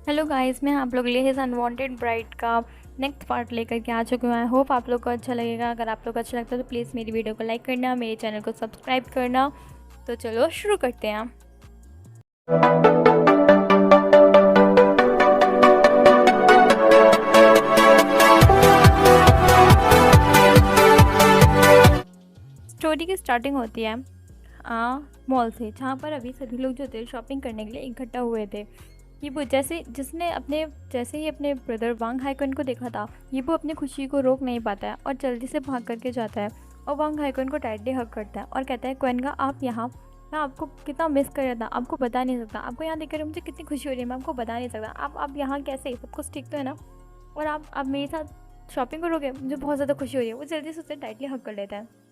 Hello guys, मैं आप लोग के लिए हिज अनवांटेड ब्राइड का नेक्स्ट पार्ट लेकर के आ चुकी हूँ। आई होप आप लोग को अच्छा लगेगा। अगर आप लोग को अच्छा लगता है तो प्लीज़ मेरी वीडियो को लाइक करना, मेरे चैनल को सब्सक्राइब करना। तो चलो शुरू करते हैं। स्टोरी की स्टार्टिंग होती है मॉल से, जहाँ पर अभी सभी लोग जो थे शॉपिंग करने के लिए इकट्ठा हुए थे। ये वो जैसे ही अपने ब्रदर वांग हाइकन को देखा था, ये वो अपनी खुशी को रोक नहीं पाता है और जल्दी से भाग करके जाता है और वांग हाइकन को टाइटली हग करता है और कहता है, क्वेनगा आप यहाँ, मैं आपको कितना मिस कर रहा था, आपको बता नहीं सकता। आपको यहाँ देखकर मुझे कितनी खुशी हो रही है, मैं आपको बता नहीं सकता। आप यहाँ कैसे, सब कुछ ठीक तो है ना? और आप मेरे साथ शॉपिंग करोगे, मुझे बहुत ज़्यादा खुशी हो रही है। वो जल्दी से उसे टाइटली हग कर लेता है।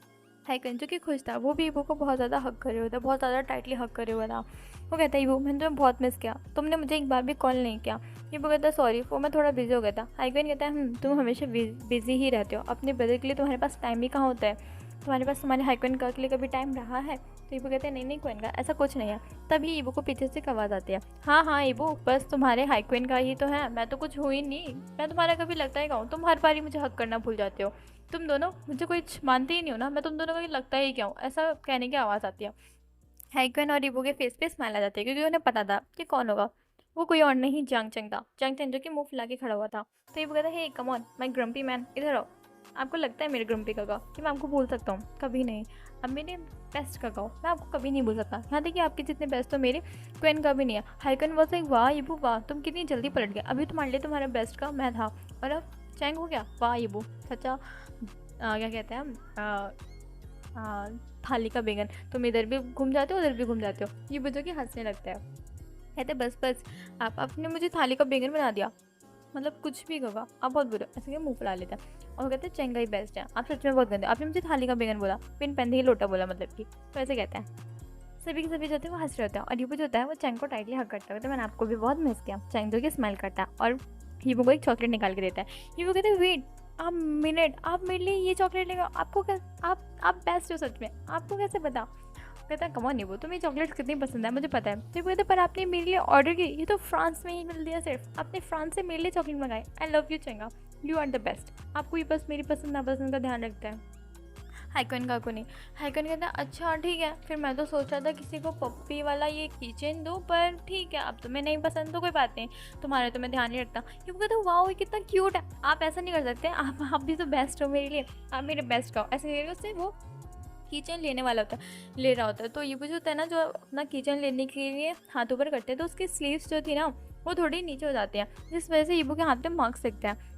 हाइकन जो कि खुश था, वो भी ईबू को बहुत ज़्यादा हक करे हुआ था, बहुत ज़्यादा टाइटली हक करे हुआ था। वो कहता है, ईबू मैंने तुम्हें बहुत मिस किया, तुमने मुझे एक बार भी कॉल नहीं किया। ईबू कहता है, सॉरी, वो मैं थोड़ा बिजी हो गया था। हाइकन कहता है, तुम हमेशा बिजी ही रहते हो, अपने ब्रदर के लिए तुम्हारे पास टाइम ही कहाँ होता है? तुम्हारे पास तुम्हारे हाइकन का के लिए कभी टाइम रहा है? तो ईबू कहते हैं, नहीं नहीं क्वेन का ऐसा कुछ नहीं है। तभी ईबू को पीछे से एक आवाज़ आती है, हाँ हाँ ईबू, बस तुम्हारे हाइकन का ही तो है, मैं तो कुछ हुई नहीं, मैं तुम्हारा कभी लगता ही कहूँ, तुम हर बार ही मुझे हक करना भूल जाते हो। तुम दोनों मुझे कोई मानते ही नहीं हो ना, मैं तुम दोनों को लगता ही क्या हूँ? ऐसा कहने की आवाज़ आती है। हाइक्वेन और इबू के फेस पे स्माइल आ जाती है, क्योंकि उन्हें पता था कि कौन होगा। वो कोई और नहीं, जांग चंग था। जांग चंग जो कि मुंह फुला के खड़ा हुआ था। तो इबू कहता है, hey come on my grumpy man, इधर आओ। आपको लगता है मेरे ग्रम्पी का कि मैं आपको भूल सकता हूँ? कभी नहीं। अब मेरे बेस्ट का मैं आपको कभी नहीं भूल सकता। यहाँ देखिए, आपके जितने बेस्ट तो मेरे क्वेन का भी नहीं है। हाइकन बस एक, वाह इबू वाह, तुम कितनी जल्दी पलट गया। अभी तुम्हारे लिए तुम्हारे बेस्ट का मैं था और अब चैंग हो गया। वाह इबू, सच्चा क्या कहते हैं थाली का बेगन। तुम इधर भी घूम जाते हो, उधर भी घूम जाते हो। ये बच्चों की हंसने लगता है। कहते बस बस, आपने मुझे थाली का बेगन बना दिया, मतलब कुछ भी होगा, आप बहुत बुरे। ऐसे कि मुंह फुला लेता है और कहते हैं, चेंगा ही बेस्ट है, आप सच में बहुत गंदे, आपने मुझे थाली का बेगन बोला, पिन पहनते ही लोटा बोला, मतलब कि। तो ऐसे कहते हैं। सभी के सभी जो होते हैं वो हंस रहे होते हैं और यूबू जो होता है वो चैंग को टाइटली हक करता है। तो मैंने आपको भी बहुत मिस किया। चैंग जो कि स्माइल करता है और यूबू को एक चॉकलेट निकाल के देता है। यूबू कहते हैं, वेट आप मिनट, आप मेरे लिए ये चॉकलेट लेगा? आपको क्या, आप बेस्ट हो सच में, आपको कैसे पता? कहता है, कमॉन नीबू, तुम्हें चॉकलेट्स कितनी पसंद है मुझे पता है। तो कहते पर आपने मेरे लिए ऑर्डर की, ये तो फ्रांस में ही मिल दिया, सिर्फ आपने फ्रांस से मेरे लिए चॉकलेट मंगाई। आई लव यू चेंगा, यू आर द बेस्ट। आपको ये बस मेरी पसंद नापसंद का ध्यान रखता है। हाइकन का को नहीं। हाइकन कहता है, अच्छा ठीक है, फिर मैं तो सोचा था किसी को पप्पी वाला ये किचन दो, पर ठीक है, अब तुम्हें नहीं पसंद तो कोई बात नहीं, तुम्हारे तो मैं ध्यान नहीं रखता। ये कहता है, वाह ये कितना क्यूट है। आप ऐसा नहीं कर सकते, आप भी तो बेस्ट हो मेरे लिए, आप मेरे बेस्ट का ऐसे करेंगे। उससे वो किचन लेने वाला होता है, ले रहा होता है। तो ये जो होता है ना, जो अपना किचन लेने के लिए हाथ ऊपर करते हैं, तो उसकी स्लीव्स जो थी ना वो थोड़ी नीचे हो जाती हैं, जिस वजह से ईबू के हाथ में मार्क्स दिखते हैं।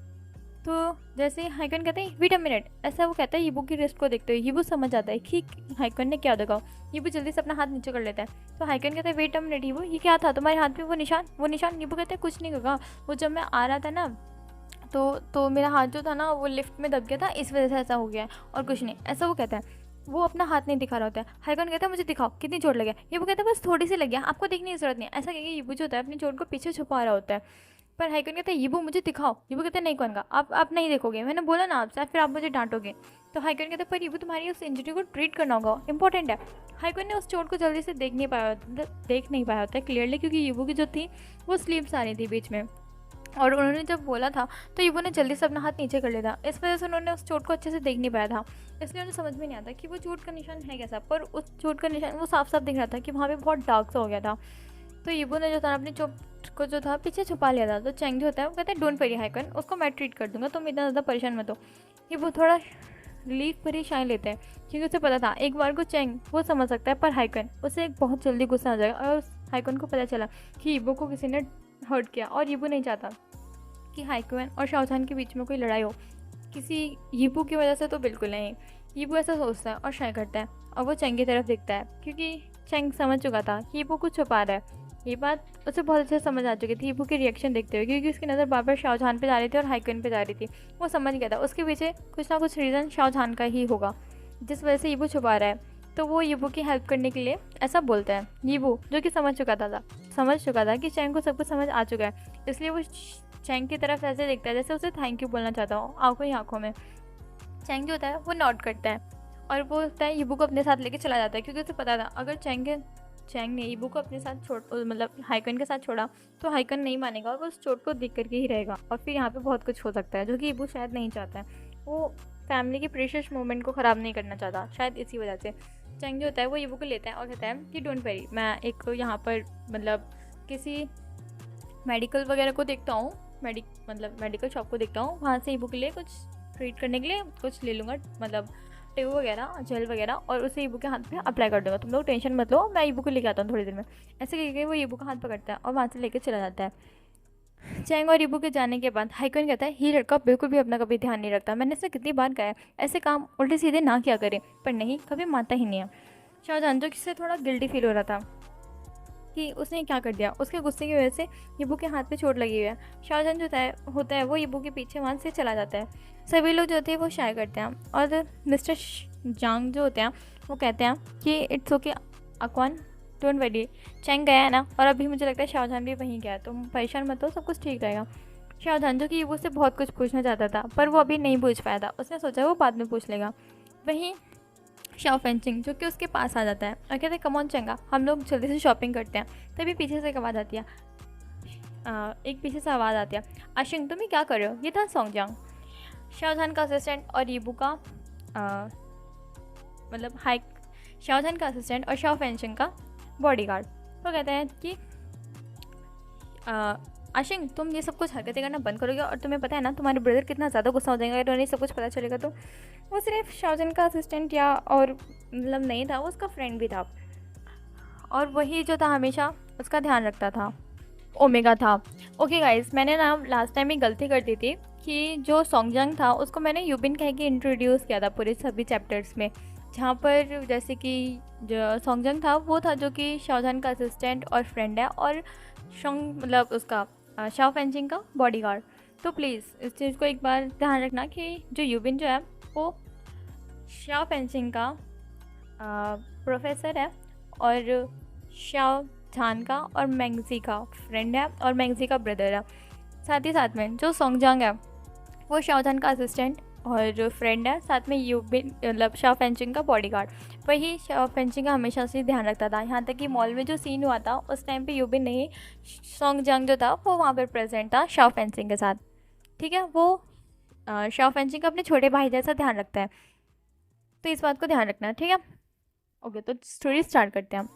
तो जैसे हाइकन कहते हैं, वेट अ मिनट, ऐसा वो कहता है, हीबू की रिस्ट को देखते हुए हीबू समझ आता है कि हाइकन ने क्या देखा। हीबू जल्दी से अपना हाथ नीचे कर लेता है। तो हाइकन कहता है, वेट अ मिनट हीबू, ये क्या था तुम्हारे हाथ में, वो निशान? हीबू कहते हैं, कुछ नहीं होगा, वो जब मैं आ रहा था ना, तो मेरा हाथ जो था ना वो लिफ्ट में दब गया था, इस वजह से ऐसा हो गया है, और कुछ नहीं, ऐसा वो कहता है। वो अपना हाथ नहीं दिखा रहा होता है। हाइकन कहता है, मुझे दिखाओ कितनी चोट लगी है। ये वो कहता है, बस थोड़ी सी लगी है, आपको देखने की जरूरत नहीं है। ऐसा कहेगा, ये जो होता है अपनी चोट को पीछे छुपा रहा होता है। पर हाइकन कहता है, यीबू मुझे दिखाओ। यीबू कहता है, नहीं कौन का, आप नहीं देखोगे, मैंने बोला ना आपसे, फिर आप मुझे डांटोगे। तो हाइकन कहता है, पर यीबू तुम्हारी उस इंजरी को ट्रीट करना होगा, इंपॉर्टेंट है। हाइकन ने उस चोट को जल्दी से देख नहीं पाया होता है क्लियरली, क्योंकि यीबू की जो थी वो स्लीव्स आ रही थी बीच में, और उन्होंने जब बोला था तो यीबू ने जल्दी से अपना हाथ नीचे कर लिया था। इस वजह से उन्होंने उस चोट को अच्छे से देख नहीं पाया था, इसलिए उन्हें समझ में नहीं आता कि वो चोट का निशान है कैसा। पर उस चोट का निशान वो साफ साफ दिख रहा था कि वहाँ पे बहुत डार्क सा हो गया था। तो यीबू ने जो था अपनी चोट को जो था पीछे छुपा लिया था। तो चेंग जो होता है वो कहता है, डोंट वरी हाइकन, उसको मैं ट्रीट कर दूंगा, तुम इतना ज़्यादा परेशान मत हो। यीबू थोड़ा रिलीफ परेशान लेते हैं, क्योंकि उसे पता था एक बार को चेंग वो समझ सकता है, पर हाइकन उसे एक बहुत जल्दी गुस्सा आ जाएगा। और हाइकन को पता चला कि यीबू को किसी ने हर्ट किया, और यीबू नहीं चाहता कि हाइकन और शाओचान के बीच में कोई लड़ाई हो किसी यीबू की वजह से, तो बिल्कुल नहीं। यीबू ऐसा सोचता है और शाय करता है, और वो चेंग की तरफ देखता है, क्योंकि चेंग समझ चुका था कि यीबू कुछ छुपा रहा है। ये बात उसे बहुत अच्छे से समझ आ चुकी थी यीबू के रिएक्शन देखते हुए, क्योंकि उसकी नज़र बार बार शाओचान पे जा रही थी और हाइकन पे जा रही थी। वो समझ गया था उसके पीछे कुछ ना कुछ रीज़न शाओचान का ही होगा, जिस वजह से यीबू छुपा रहा है। तो वो यीबू की हेल्प करने के लिए ऐसा बोलता है। यीबू जो कि समझ चुका था कि चेंग को सब कुछ समझ आ चुका है, इसलिए वो चेंग की तरफ ऐसे देखता है जैसे उसे थैंक यू बोलना चाहता हूँ, आंखों ही आंखों में। चेंग जो होता है वो नॉट करता है और वो होता है यीबू को अपने साथ लेके चला जाता है, क्योंकि उसे पता था अगर चेंग चैंग ने ईबू को अपने साथ मतलब हाइकन के साथ छोड़ा तो हाइकन नहीं मानेगा और वो उस चोट को देख करके ही रहेगा, और फिर यहाँ पे बहुत कुछ हो सकता है जो कि ईबू शायद नहीं चाहता है। वो फैमिली की प्रीशियस मोमेंट को ख़राब नहीं करना चाहता, शायद इसी वजह से चैंग जो होता है वो ईबू को लेता है और कहता है कि डोंट वरी, मैं एक यहाँ पर मतलब किसी मेडिकल वगैरह को देखता हूँ, मेडिकल शॉप को देखता हूँ, वहाँ से ईबू के लिए कुछ ट्रीट करने के लिए कुछ ले लूँगा, मतलब ट्यूब वगैरह, जेल वगैरह, और उसे ईबू के हाथ पे अप्लाई कर दूँगा, तुम लोग टेंशन मत लो, मैं ईबू को लेके आता हूँ थोड़ी देर में। ऐसे करके वो ईबू का हाथ पकड़ता है और वहाँ से लेकर चला जाता है। चैंग और ईबू के जाने के बाद हाइकन कहता है ये लड़का बिल्कुल भी अपना कभी ध्यान नहीं रखता, मैंने इसे कितनी बार कहा है ऐसे काम उल्टे सीधे ना किया करे, पर नहीं, कभी मानता ही नहीं है। शाहजहान जो किससे थोड़ा गिल्टी फील हो रहा था कि उसने क्या कर दिया, उसके गुस्से की वजह से ईबू के हाथ पे चोट लगी हुई है। शाहजहान जो होता है वो ईबू के पीछे वहाँ से चला जाता है। सभी लोग जो होते हैं वो शाय करते हैं और मिस्टर जांग जो होते हैं वो कहते हैं कि इट्स ओके अकवान, डोंट वरी, चैंग गया है ना, और अभी मुझे लगता है शाहजहान भी वहीं गया है, तुम परेशान मत हो, सब कुछ ठीक रहेगा। शाहजहान जो कि ईबू से बहुत कुछ पूछना चाहता था पर वो अभी नहीं पूछ पाया था, उसने सोचा वो बाद में पूछ लेगा। वहीं शाओ फेंचिंग जो कि उसके पास आ जाता है और कहते हैं कम ऑन चंगा, हम लोग जल्दी से शॉपिंग करते हैं। तभी पीछे से एक आवाज़ आती है, एक पीछे से आवाज़ आती है, आशिंग तुम ये क्या कर रहे हो? ये था सोंगजांग, शाहजहान का असिस्टेंट और ईबू का मतलब शाहजहान का असिस्टेंट और शाओ फेंचिंग का बॉडीगार्ड। तो कहते हैं कि आशिंग तुम ये सब कुछ हरकतें करना बंद करोगे, और तुम्हें पता है ना तुम्हारे ब्रदर कितना ज़्यादा गुस्सा हो जाएगा अगर उन्हें सब कुछ पता चलेगा। तो वो सिर्फ शाहजहान का असिस्टेंट या और मतलब नहीं था, वो उसका फ्रेंड भी था, और वही जो था हमेशा उसका ध्यान रखता था, ओमेगा था। ओके गाइस, मैंने ना लास्ट टाइम ही गलती कर दी थी कि जो सोंगजांग था उसको मैंने यूबिन कह के इंट्रोड्यूस किया था पूरे सभी चैप्टर्स में, जहाँ पर जैसे कि जो सोंगजांग था वो था जो कि शाहजहान का असिस्टेंट और फ्रेंड है, और मतलब उसका शाओ फेंचिंग का बॉडीगार्ड। तो प्लीज़ इस चीज़ को एक बार ध्यान रखना कि जो यूबिन जो है वो शाओ फेंचिंग का प्रोफेसर है और शाओ झान का और मैंगजी का फ्रेंड है और मैंगजी का ब्रदर है। साथ ही साथ में जो सोंगजांग है वो शाओ झान का असिस्टेंट और फ्रेंड है, साथ में यूबिन मतलब शाओ फेंचिंग का बॉडीगार्ड। वही शाओ फेंचिंग का हमेशा से ध्यान रखता था, यहाँ तक कि मॉल में जो सीन हुआ था उस टाइम पे यूबिन नहीं, सोंगजांग जो था वो वहाँ पर प्रेजेंट था शाओ फेंचिंग के साथ। ठीक है, वो शाओ फेंचिंग का अपने छोटे भाई जैसा ध्यान रखता है, तो इस बात को ध्यान रखना, ठीक है। ओके, तो स्टोरी स्टार्ट करते हैं।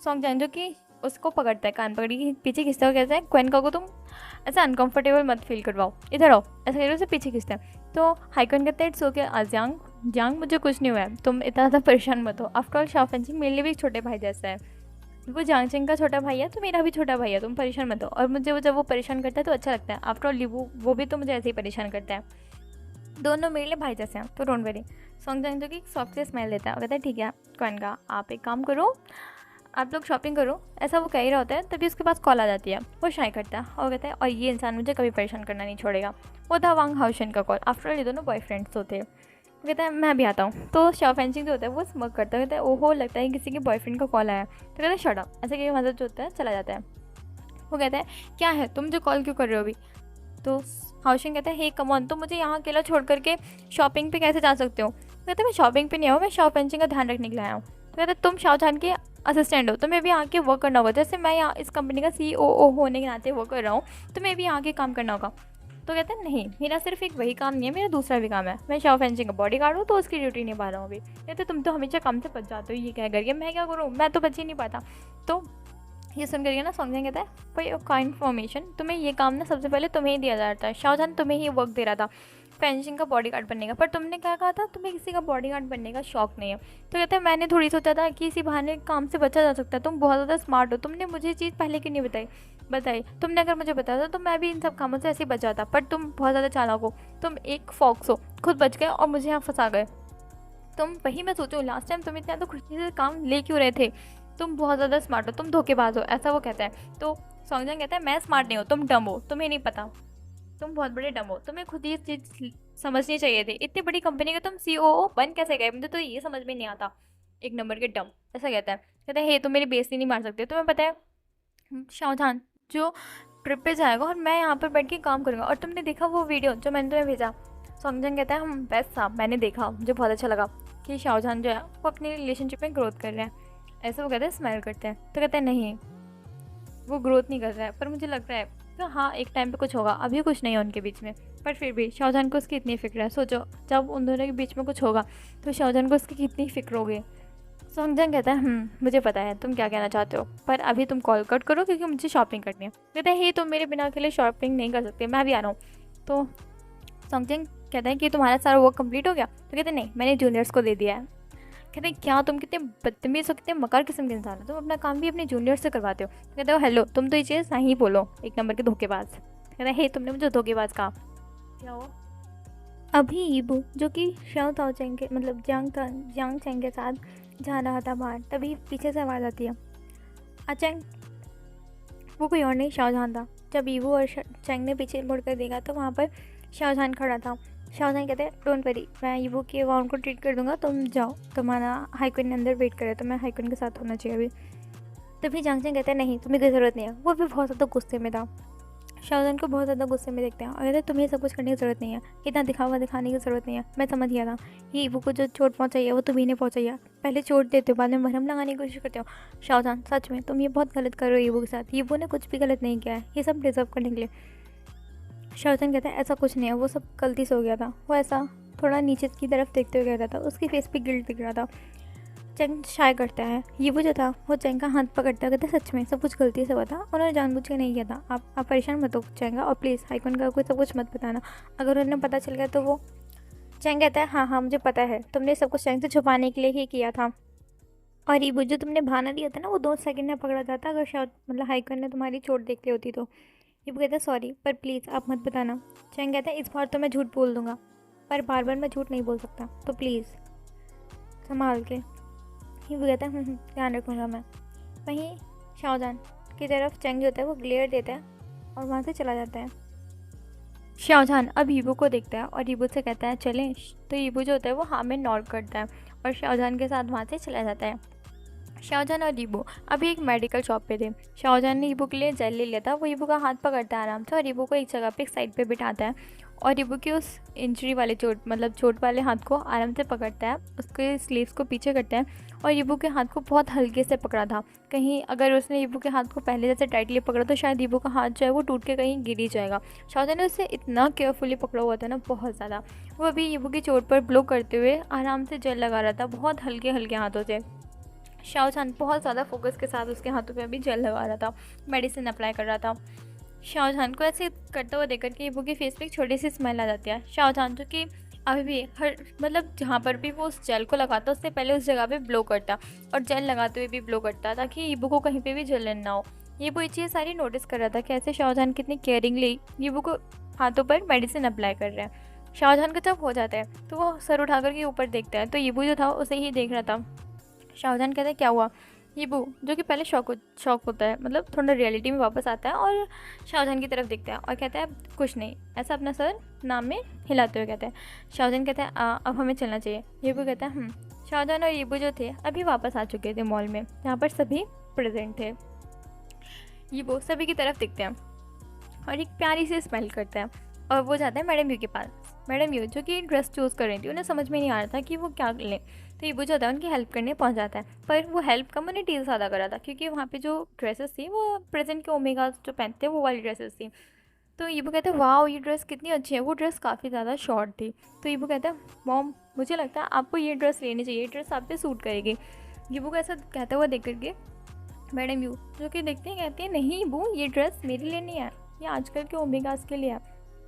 सोंगजांग जो कि उसको पकड़ता है, कान पकड़ी के पीछे खींचता हुआ कहता है क्वेन का को तुम ऐसा अनकंफर्टेबल मत फील करवाओ, इधर आओ, ऐसा करके उसे पीछे खींचता है। तो हाइकन कहता है इट्स ओके जांग, मुझे कुछ नहीं हुआ है, तुम इतना ज़्यादा परेशान मत हो, आफ्टर ऑल शाओ फेंचिंग मेरे लिए भी एक छोटे भाई जैसा है, वो जांग चिंग का छोटा भाई है तो मेरा भी छोटा भाई है, तुम परेशान मत हो। और मुझे वो जब वो परेशान करता है तो अच्छा लगता है, आफ्टर ऑल वो भी तो मुझे ऐसे ही परेशान करता है, दोनों मेरे लिए भाई जैसे हैं, तो डोंट वरी। सोंगजांग जो कि सॉफ्ट से स्मेल देता है, वो कहता है ठीक है क्वेन का, आप एक काम करो, आप लोग शॉपिंग करो, ऐसा वो कह ही रहा होता है। तभी उसके पास कॉल आ जाती है, वो शाय करता है और कहता है और ये इंसान मुझे कभी परेशान करना नहीं छोड़ेगा। वो था वांग हाउशन का कॉल, आफ्टर ऑल ये दोनों बॉयफ्रेंड्स होते हैं। वो कहता है मैं भी आता हूँ, तो शाओ फेंचिंग जो होता है वो स्मोक करता है, कहता है ओहो लगता है किसी के बॉयफ्रेंड का कॉल आया, तो कहता है शट अप, ऐसे कि मदद जो होता है चला जाता है। वो कहता है क्या है तुम जो कॉल क्यों कर रहे हो अभी? तो हाउशिंग कहता है हे कम ऑन, तो मुझे यहाँ अकेला छोड़ करके शॉपिंग पे कैसे जा सकते हो? कहते हैं मैं शॉपिंग पे नहीं आया हूँ, मैं शाओ फेंचिंग का ध्यान रखने के लिए आया हूँ। तो कहते हैं तुम शाओ झान के असिस्टेंट हो, तुम्हें भी यहाँ के वर्क करना होगा, जैसे मैं यहाँ इस कंपनी का CEO होने के नाते वर्क कर रहा हूँ, तुम्हें भी यहाँ के काम करना होगा। तो कहते हैं नहीं, मेरा सिर्फ एक वही काम नहीं है, मेरा दूसरा भी काम है, मैं शाओ फेंचिंग का बॉडीगार्ड हूँ तो उसकी ड्यूटी निभा रहा हूँ अभी। कहते तुम तो हमेशा काम से बच जाते हो, ये क्या करके मैं क्या करूँ, मैं तो बच ही नहीं पाता। तो ये सुन करके ना सोंगजांग कहता है फॉर का इन्फॉर्मेशन, तुम्हें ये काम ना सबसे पहले तुम्हें ही दिया जाता है, शाओ झान तुम्हें ही वर्क दे रहा था फेंचिंग का बॉडीगार्ड बनने का, पर तुमने क्या कहा था तुम्हें किसी का बॉडीगार्ड बनने का शौक नहीं है। तो कहते हैं मैंने थोड़ी सोचा था कि इसी बहाने काम से बचा जा सकता है, तुम बहुत ज़्यादा स्मार्ट हो, तुमने मुझे चीज़ पहले क्यों नहीं बताई, तुमने अगर मुझे बताया था तो मैं भी इन सब कामों से ऐसे ही बचा था, पर तुम बहुत ज़्यादा चालाक हो, तुम एक फॉक्स हो, खुद बच गए और मुझे यहाँ फंसा गए। तुम वही मैं सोचूं लास्ट टाइम तुम इतना तो खुशी से काम ले क्यों रहे थे, तुम बहुत ज़्यादा स्मार्ट हो, तुम धोखेबाज हो, ऐसा वो कहता है। तो सोंगजांग कहता है मैं स्मार्ट नहीं हूँ, तुम डम हो, तुम्हें नहीं पता, तुम बहुत बड़े डम हो, तुम्हें खुद ये चीज़ समझनी चाहिए थी, इतनी बड़ी कंपनी के तुम CEO बन कैसे गए, मुझे तो ये समझ में नहीं आता, एक नंबर के डम, ऐसा कहता है। कहता है हे तुम मेरी बेइज्जती नहीं मार सकते, तुम्हें पता है शाओ झान जो ट्रिप पे जाएगा और मैं यहाँ पर बैठ के काम करूँगा, और तुमने देखा वो वीडियो जो मैंने तुम्हें भेजा? सोंगजांग कहता है हम बेस्ट साहब, मैंने देखा, मुझे बहुत अच्छा लगा कि शाओ झान जो है वो अपनी रिलेशनशिप में ग्रोथ कर रहे हैं। ऐसा वो कहते हैं स्माइल करते हैं। तो कहते हैं नहीं, वो ग्रोथ नहीं कर रहा है, पर मुझे लग रहा है तो हाँ एक टाइम पे कुछ होगा, अभी कुछ नहीं है उनके बीच में। पर फिर भी शाहजहान को उसकी इतनी फिक्र है। सोचो जब उन दोनों के बीच में कुछ होगा तो शाहजहान को उसकी कितनी फिक्र होगी। सॉन्गजंग कहता है मुझे पता है तुम क्या कहना चाहते हो, पर अभी तुम कॉल कट करो क्योंकि मुझे शॉपिंग करनी है। कहता है हे तुम मेरे बिना अकेले शॉपिंग नहीं कर सकते, मैं भी आ रहा हूँ। तो सॉन्गजंग कहता है कि तुम्हारा सारा वर्क कंप्लीट हो गया। तो कहते हैं नहीं, मैंने जूनियर्स को दे दिया है। कहते हैं क्या तुम कितने बदतमीज़ हो, कितने मकार किस्म के इंसान हो, तुम अपना काम भी अपने जूनियर से करवाते हो। तो कहते हो हेलो, तुम तो ये चीज़ नहीं बोलो, एक नंबर के धोखेबाज। कहता है हे तुमने मुझे धोखेबाज कहा। क्या हुआ? अभी ईबू जो कि शाओ ताओ चैंग के मतलब जियांग चैंग के साथ जा रहा था बाहर, तभी पीछे से आवाज़ आती है अचैंग। वो कोई और नहीं शाहजहान था। जब ईबू और चैंग ने पीछे मुड़कर देखा तो वहाँ पर शाहजहान खड़ा था। शाहजहान कहते हैं डोंट वरी, मैं ईबू के वाउंड को ट्रीट कर दूंगा, तुम जाओ, तुम्हारा हाईक्विन अंदर वेट करे, तो मैं हाईक्विन के साथ होना चाहिए अभी। तभी जांग चैंग कहते हैं नहीं तुम्हें कोई ज़रूरत नहीं है। वो भी बहुत ज़्यादा गुस्से में था। शाहजहान को बहुत ज़्यादा गुस्से में देखते हैं और कहते हैं तुम्हें सब कुछ करने की ज़रूरत नहीं है, इतना दिखावा दिखाने की ज़रूरत नहीं है, मैं समझ गया था ये ईबू को जो चोट पहुँचाई है वो तुम्हें नहीं पहुँचाई है। पहले चोट देते हो, बाद में मरहम लगाने की कोशिश करते हो। शाहजहान सच में तुम ये बहुत गलत कर रहे हो ईबू के साथ, ईबू ने कुछ भी गलत नहीं किया है ये सब डिजर्व करने के लिए। शाहजहान कहता है ऐसा कुछ नहीं है, वो सब गलती से हो गया था। वो ऐसा थोड़ा नीचे की तरफ देखते हुए कह रहा था, उसकी फेस पे गिल्ट दिख रहा था। चैंग शाय करता है, ये वो जो था वो चैंग का हाथ पकड़ता है, कहता है सच में सब कुछ गलती से हुआ था, उन्होंने जानबूझ के नहीं किया था। आप परेशान मत हो चैंग, और प्लीज़ हाईकॉन का कोई सब कुछ मत बताना, अगर उन्हें पता चल गया तो वो। चैंग कहता है हाँ हाँ मुझे पता है, तुमने सब कुछ चैंग से छुपाने के लिए ही किया था, और ये वो जो तुमने बहाना दिया था ना वो 2 सेकंड में पकड़ा जाता, अगर शायद मतलब हाईकॉन ने तुम्हारी चोट देख ली होती तो। ये वो कहता है सॉरी पर प्लीज़ आप मत बताना। चैंग कहता है इस बार तो मैं झूठ बोल दूंगा, पर बार बार मैं झूठ नहीं बोल सकता, तो प्लीज़ संभाल के। ये वो कहता है ध्यान रखूँगा मैं। वहीं शाहजहान की तरफ चैंग जो होता है वो ग्लेयर देता है और वहाँ से चला जाता है। शाहजहान अब ईबू को देखता है और ईबू से कहता है चलें। तो ईबू जो होता है वो हाँ में नॉड करता है और शाहजहान के साथ वहाँ से चला जाता है। शाहजहान और ईबू अभी एक मेडिकल शॉप पे थे। शाहजहान ने ईबू के लिए जेल ले लिया था। वो ईबू का हाथ पकड़ता है आराम से और ईबू को एक जगह पे एक साइड पे बिठाता है और ईबू की उस इंजरी वाले चोट वाले हाथ को आराम से पकड़ता है, उसके स्लीव्स को पीछे करता है और ईबू के हाथ को बहुत हल्के से पकड़ा था। कहीं अगर उसने ईबू के हाथ को पहले जैसे टाइटली पकड़ा तो शायद ईबू का हाथ जो है वो टूट के कहीं गिर ही जाएगा। शाहजहान ने उसे इतना केयरफुली पकड़ा हुआ था ना, बहुत ज़्यादा। वो अभी ईबू की चोट पर ब्लो करते हुए आराम से जेल लगा रहा था, बहुत हल्के हल्के हाथों से। शाहजहान बहुत ज़्यादा फोकस के साथ उसके हाथों पे अभी जेल लगा रहा था, मेडिसिन अप्लाई कर रहा था। शाहजहान को ऐसे करता हुआ देखकर के ईबू के फेस पे एक छोटी सी स्माइल आ जाती है। शाहजहान जो कि अभी भी हर जहाँ पर भी वो उस जेल को लगाता उससे पहले उस जगह पे ब्लो करता और जेल लगाते हुए भी ब्लो करता ताकि ईबू को कहीं पे भी जलन ना हो। ईबू ये चीज़ सारी नोटिस कर रहा था कि ऐसे शाहजहान कितनी केयरिंगली ईबू को हाथों पर मेडिसिन अप्लाई कर रहे हैं। शाहजहान का जब हो जाता है तो वो सर उठाकर के ऊपर देखता है तो ईबू जो था उसे ही देख रहा था। शाहजहान कहता है क्या हुआ? ईबू जो कि पहले शौक होता है, मतलब थोड़ा रियलिटी में वापस आता है और शाहजहान की तरफ देखता है और कहता है कुछ नहीं, ऐसा अपना सर नाम में हिलाते हुए कहता है। शाहजहान कहता है अब हमें चलना चाहिए। ईबू कहता है शाहजहान और ईबू जो थे अभी वापस आ चुके थे मॉल में, जहाँ पर सभी प्रेजेंट थे। ईबू सभी की तरफ देखते हैं और एक प्यारी सी स्माइल करता है और वो जाता है मैडम यू के पास। मैडम यू जो कि ड्रेस चूज़ कर रही थी, उन्हें समझ में नहीं आ रहा था कि वो क्या लें, तो ईबू जो था उनकी हेल्प करने पहुंच जाता है। पर वो हेल्प कम उन्हें डील ज़्यादा कर रहा था क्योंकि वहाँ पे जो ड्रेसेस थी वो प्रेजेंट के ओमेगा जो पहनते हैं वो वाली ड्रेसेस थी। तो ईबू कहते हैं वाह ये ड्रेस कितनी अच्छी है। वो ड्रेस काफ़ी ज़्यादा शॉर्ट थी। तो ईबू कहता है मॉम मुझे लगता है आपको ये ड्रेस लेनी चाहिए, ये ड्रेस आप पे सूट करेगी। ईबू को ऐसा कहता हुआ देख करके मैडम यू जो कि देखते हैं कहती है नहीं ईबू ये ड्रेस मेरे लिए नहीं है, ये आजकल के ओमेगास के लिए है,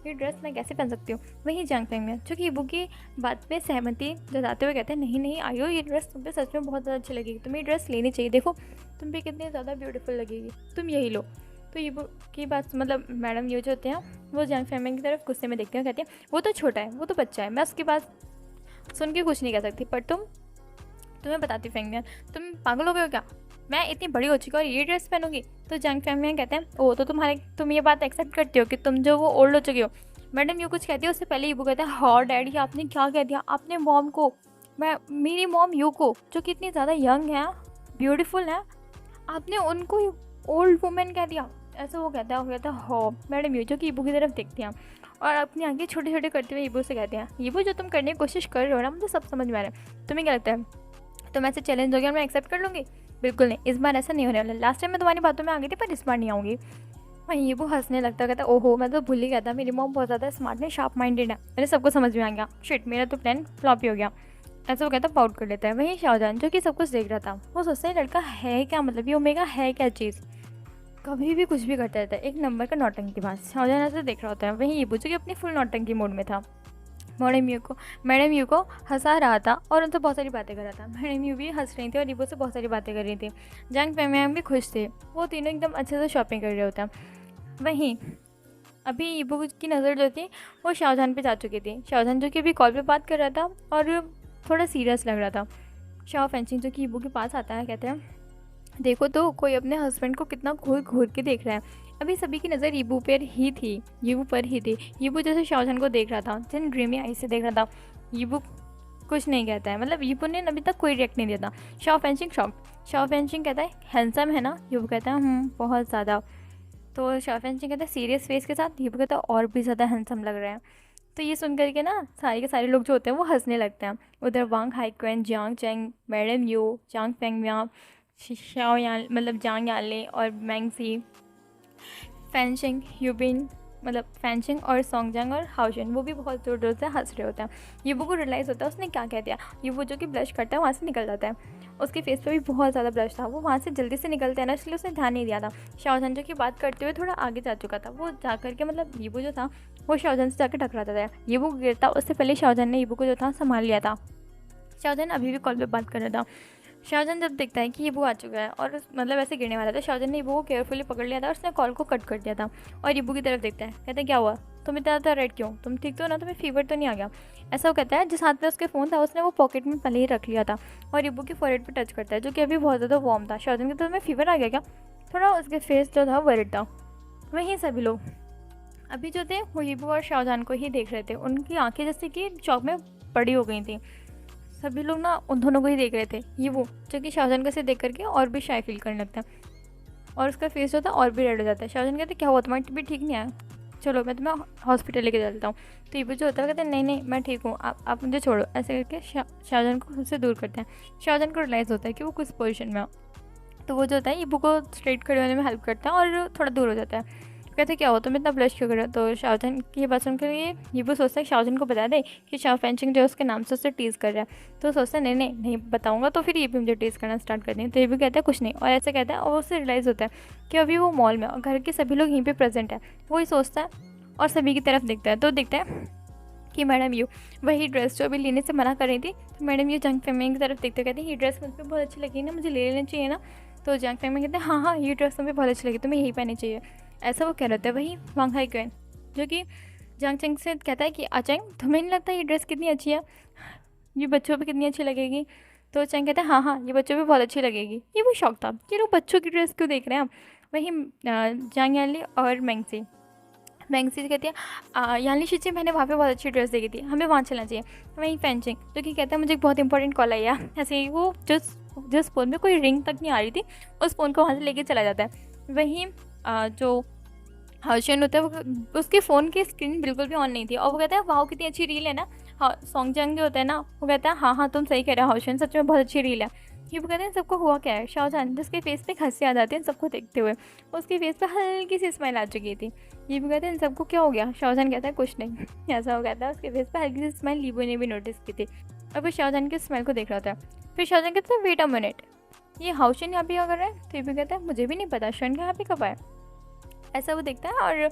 ये ड्रेस मैं कैसे पहन सकती हूँ। वहीं जांग फेंग जो कि ईबू की बात पे सहमति जताते हुए कहते हैं नहीं नहीं आयो ये ड्रेस तुम पे सच में बहुत ज़्यादा अच्छी लगेगी, तुम्हें ये ड्रेस लेनी चाहिए, देखो तुम पे कितनी ज़्यादा ब्यूटीफुल लगेगी, तुम यही लो। तो ईबू की बात मैडम ये जो होते हैं वो जांग फेंग की तरफ गुस्से में देखते हैं, कहते हैं वो तो छोटा है, वो तो बच्चा है, मैं उसकी बात सुन के कुछ नहीं कह सकती, पर तुम्हें बताती फेंगमियन तुम पागल हो गए हो क्या, मैं इतनी बड़ी हो चुकी और ये ड्रेस पहनूंगी। तो जंग फेंगमियन कहते हैं ओ तो तुम ये बात एक्सेप्ट करती हो कि तुम जो वो ओल्ड हो चुकी हो। मैडम यू कुछ कहती है उससे पहले ईबू कहता है हाँ डैडी आपने क्या कह दिया, आपने मॉम को मेरी मॉम यू को जो कि इतनी ज़्यादा यंग है ब्यूटीफुल है, आपने उनको ओल्ड वुमेन कह दिया। ऐसा वो कहता है हाँ मैडम यू जो कि ईबू की तरफ देखती हैं और अपनी आंखें छोटे छोटे करते हुए ईबू से कहते हैं ईबू जो तुम करने की कोशिश कर रहे हो ना मुझे सब समझ में आ रहा है, तुम्हें क्या लगता है तुम ऐसे चैलेंज हो गया मैं एक्सेप्ट कर लूँगी। बिल्कुल नहीं, इस बार ऐसा नहीं होने वाला। लास्ट टाइम मैं तुम्हारी बातों में आ गई थी, पर इस बार नहीं आऊँगी। वहीं ये वो हंसने लगता, कहता ओहो मैं तो भूल ही गया था, मेरी मॉम बहुत ज़्यादा स्मार्ट है, शार्प माइंडेड है, मेरे सबको समझ में आ गया, शिट मेरा तो प्लान फ्लॉप ही हो गया। ऐसा वो कहता पाउट कर लेता है। वहीं शाहजहान जो कि सब कुछ देख रहा था, वो सोचता है लड़का है क्या, मतलब ये ओमेगा है क्या चीज़, कभी भी कुछ भी करता रहता है, एक नंबर का नौटंकी बाज। शाहजहान ऐसे देख रहा होता है। वहीं ये पूछो कि अपनी फुल नौटंकी मोड में था। मैडम यू को हंसा रहा था और उनसे बहुत सारी बातें कर रहा था। मैडम यू भी हंस रही थी और ईबो से बहुत सारी बातें कर रही थी। जंग फैमिली भी खुश थे, वो तीनों एकदम अच्छे से शॉपिंग कर रहे होते हैं। वहीं अभी ईबो की नज़र जो थी वो शाहजहान पे जा चुकी थी। शाहजहान जो कि अभी कॉल पे बात कर रहा था और थोड़ा सीरियस लग रहा था। शाह फेंसिंग जो कि ईबो के पास आता है, कहते हैं देखो तो कोई अपने हस्बैंड को कितना घूर घूर के देख रहा है। अभी सभी की नज़र ईबू पर ही थी, ईबू पर ही थी। ईबू जैसे शाहजहान को देख रहा था, जिन ड्रीमी आई से देख रहा था। ईबू कुछ नहीं कहता है, मतलब ईबू ने अभी तक कोई रिएक्ट नहीं दिया था। Shah fencing shock. Shah fencing कहता है हैंडसम है ना, ईबू कहता है बहुत ज़्यादा। तो शाह फेंसिंग कहता है सीरियस फेस के साथ, ईबू कहता है और भी ज़्यादा हैंडसम लग रहा है। तो ये सुन करके ना सारे के सारे लोग जो होते हैं वो हंसने लगते हैं। उधर Wang Haiquan, Jiang Cheng, madam Yu, Chang Fengmia, Shao Yan मतलब जांग याले और मैंगसी, फैंशिंग यूबिन मतलब फैंशिंग और सोंगजांग और हाउशन, वो भी बहुत ज़ोर ज़ोर से हंस रहे होते हैं। यूबू को रियलाइज़ होता है उसने क्या कह दिया। यूबू जो कि ब्लश करता है वहाँ से निकल जाता है, उसके फेस पे भी बहुत ज़्यादा ब्लश था, वो वहाँ से जल्दी से निकलता है ना, इसलिए उसने ध्यान नहीं दिया था। शाहजहान जो कि बात करते हुए थोड़ा आगे जा चुका था, वो जा करके मतलब यूबू जो था वो शाहजहान से जाकर टकराता था। यूबू गिरता उससे पहले शाहजहान ने यूबू को जो था संभाल लिया था। शाहजहान अभी भी कॉल पे बात कर रहा था। शाहजहान जब देखता है कि ईबू आ चुका है और मतलब ऐसे गिरने वाला था, शाहजहान ने ईबू को केयरफुली पकड़ लिया था और उसने कॉल को कट कर दिया था और ईबू की तरफ देखता है। कहता है क्या हुआ, तुम इतना ज़्यादा रेड क्यों, तुम ठीक तो ना, तुम्हें फीवर तो नहीं आ गया। ऐसा वो कहता है। जिस हाथ में उसके फ़ोन था उसने वो पॉकेट में पहले ही रख लिया था और ईबू की फॉरहेड पर टच करता है, जो कि अभी बहुत ज़्यादा वार्म था। शाहजहान कहता है तुम्हें फीवर आ गया क्या, थोड़ा उसके फेस जो था वरिड था। वहीं सभी लोग अभी जो थे वो ईबू और शाहजहान को ही देख रहे थे, उनकी आंखें जैसे कि शॉक में बड़ी हो गई थी। सभी लोग ना उन दोनों को ही देख रहे थे। ये वो जो कि शाहजहान को से देख करके और भी शाय फील करने लगता है और उसका फेस जो था और भी रेड हो जाता है। शाहजहान कहते क्या हुआ, तुम्हारी तबीयत ठीक नहीं है, चलो मैं तुम्हें हॉस्पिटल लेके चलता हूँ। तो ये जो होता है कहते हैं नहीं मैं ठीक हूँ, आप मुझे छोड़ो। ऐसे करके शाहजहान को खुद से दूर करते हैं। शाहजहान को रियलाइज़ होता है कि वो किस पोजीशन में हो, तो वो जो होता है ईबू को स्ट्रेट खड़े होने में हेल्प करता है और थोड़ा दूर हो जाता है। कहते क्या हो तुम इतना ब्लश क्यों कर रहे हो। तो शाहजहान की बात सुनकर ईबू सोचता है शाहजहान को बता दे कि शाह फेंचिंग जो है उसके नाम से उससे टीज़ कर रहा है। तो सोचता है नहीं बताऊंगा तो फिर ये भी मुझे टीज़ करना स्टार्ट कर दें। तो ये भी कहता है कुछ नहीं, और ऐसे कहता है और उससे रियलाइज़ होता है कि अभी वो मॉल में और घर के सभी लोग यहीं पर प्रेजेंट है। वही सोचता है और सभी की तरफ देखता है, तो देखता है कि मैडम यू वही ड्रेस जो अभी लेने से मना कर रही थी। तो मैडम यू जंग फेमिंग की तरफ देखते कहते हैं ये ड्रेस मुझ पर बहुत अच्छी लगी ना, मुझे ले लेनी चाहिए ना। तो जंग फेमिंग कहते हैं हाँ ये ड्रेस तुम्हें बहुत अच्छी लगी, तुम्हें यही पहननी चाहिए, ऐसा वो कह रहा था। वही वांग हाई क्वेन जो कि जंग चंग से कहता है कि अचंग तुम्हें नहीं लगता ये ड्रेस कितनी अच्छी है, ये बच्चों पे कितनी अच्छी लगेगी। तो चंग कहता है हाँ ये बच्चों पे बहुत अच्छी लगेगी। ये वो शौक था कि लोग बच्चों की ड्रेस क्यों देख रहे हैं हम। वही जांग याली और मैंगसी कहती है यानी शिची मैंने वहाँ पे बहुत अच्छी ड्रेस देखी थी, हमें वहाँ चलना चाहिए। वहीं फेंचिंग जो कि कहता है मुझे एक बहुत इंपॉर्टेंट कॉल आई है, ऐसे ही वो जिस फ़ोन में कोई रिंग तक नहीं आ रही थी उस फ़ोन को वहाँ से लेके चला जाता है। वहीं जो हाउशन होता है वो उसके फ़ोन की स्क्रीन बिल्कुल भी ऑन नहीं थी और वो कहता है वाह कितनी अच्छी रील है ना। हाँ सोंगजंग जो होता है ना वो कहता है हाँ तुम सही कह रहे हो हाउशन, सच में बहुत अच्छी रील है। ये वो कहते हैं सबको हुआ क्या है। शाहजहान जिसके फेस पे हंसी आ जाती है सबको देखते हुए, उसके फेस पे हल्की सी स्माइल आ चुकी थी। ये भी कहते हैं सबको क्या हो गया। शाहजहान कहता है कुछ नहीं, ऐसा वो कहता है उसके फेस पे हल्की सी स्माइल लीबू ने भी नोटिस की थी और फिर शाहजहान की स्माइल को देख रहा था। फिर शाहजहान कहता है वेट अ मिनट, ये हाउशन यहाँ पे क्या कर रहा है। तो ये भी कहता है मुझे भी नहीं पता शन यहाँ पे कब आया, ऐसा वो देखता है। और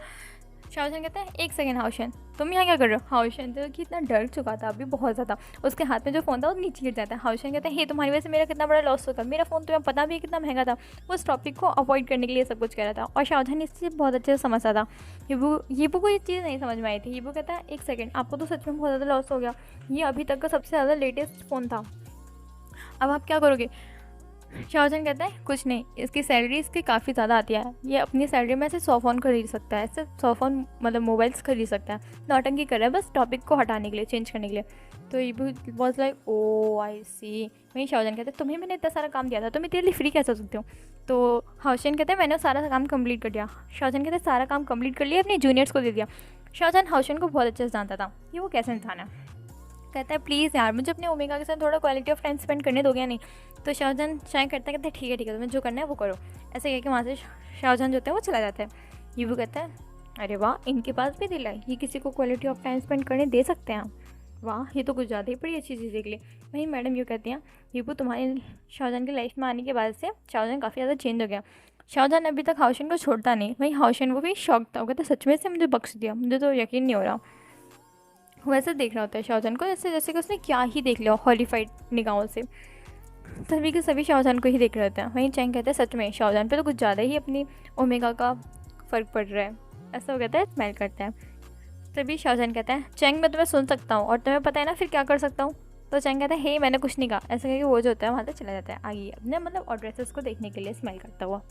शाहजहान कहता है एक सेकेंड हाउशन तुम यहाँ क्या कर रहे हो। हाउशन तो कि इतना डर चुका था अभी बहुत ज़्यादा, उसके हाथ में जो फ़ोन था वो नीचे गिर जाता है। हाउशन कहता है हे तुम्हारी वजह से मेरा कितना बड़ा लॉस होता, मेरा फ़ोन तुम्हें पता भी कितना महंगा था। वो इस टॉपिक को अवॉइड करने के लिए सब कुछ कह रहा था और शाहजहान इस चीज़ बहुत अच्छे से समझता था। हीबू को ये चीज़ नहीं समझ में आई थी। हीबू कहता है एक सेकेंड आपको तो सच में बहुत ज़्यादा लॉस हो गया, ये अभी तक का सबसे ज़्यादा लेटेस्ट फ़ोन था, अब आप क्या करोगे। शाहजहान कहता है कुछ नहीं, इसकी सैलरी इसकी काफ़ी ज़्यादा आती है, ये अपनी सैलरी में ऐसे 100 फ़ोन खरीद सकता है, ऐसे 100 फ़ोन मतलब मोबाइल्स खरीद सकता है। नौटंकी कर रहा है बस टॉपिक को हटाने के लिए, चेंज करने के लिए। तो ये वॉज लाइक ओ आई सी। वहीं शाहजहान कहते हैं तुम्हें मैंने इतना सारा काम दिया था, तुम इतनी फ्री कैसे हो सकते हो। तो हाउशन कहते हैं मैंने सारा काम कंप्लीट कर दिया। शाहजहान कहते हैं सारा काम कंप्लीट कर लिया, अपने जूनियर्स को दे दिया। शाहजहान हाउशन को बहुत अच्छे से जानता था ये वो कैसे इंसान है। कहता है प्लीज़ यार मुझे अपने ओमेगा के साथ थोड़ा क्वालिटी ऑफ टाइम स्पेंड करने दोगे या नहीं। तो शाहजहान शायद करता है, कहता है ठीक है तुम्हें जो करना है वो करो। ऐसे कह के वहाँ से शाहजहान जो होता है वो चला जाता है। यीबू कहता है अरे वाह इनके पास भी दिल है, ये किसी को क्वालिटी ऑफ टाइम स्पेंड करने दे सकते हैं। वाह ये तो कुछ ज़्यादा ही बड़ी अच्छी चीज़ निकली। वहीं मैडम यूँ कहती हैं यीबू तुम्हारे शाहजहान की लाइफ में आने के बाद से शाहजहान काफ़ी ज़्यादा चेंज हो गया। शाहजहान अभी तक हाउशन को छोड़ता नहीं। वहीं हाउशन वो भी शॉक था, वो कहता सच में से मुझे बख्श दिया, मुझे तो यकीन नहीं हो रहा। वैसे देख रहा होता है शाहजहान को जैसे जैसे कि उसने क्या ही देख लिया हॉलीफाइड निगाहों से। सभी के सभी शाहजहान को ही देख रहे होते हैं। वहीं चैंग कहता है सच में शाहजहान पे तो कुछ ज़्यादा ही अपनी ओमेगा का फ़र्क पड़ रहा है। ऐसा वो कहता है, स्माइल करता है। तभी शाहजहान कहता है चैंग मैं तुम्हें सुन सकता हूँ और तुम्हें पता है ना फिर क्या कर सकता हूँ। तो चैंग कहता है हे मैंने कुछ नहीं कहा। ऐसा करके वो जो होता है वहाँ से चला जाता है आगे अपने मतलब और ड्रेसेस को देखने के लिए स्माइल करता हुआ।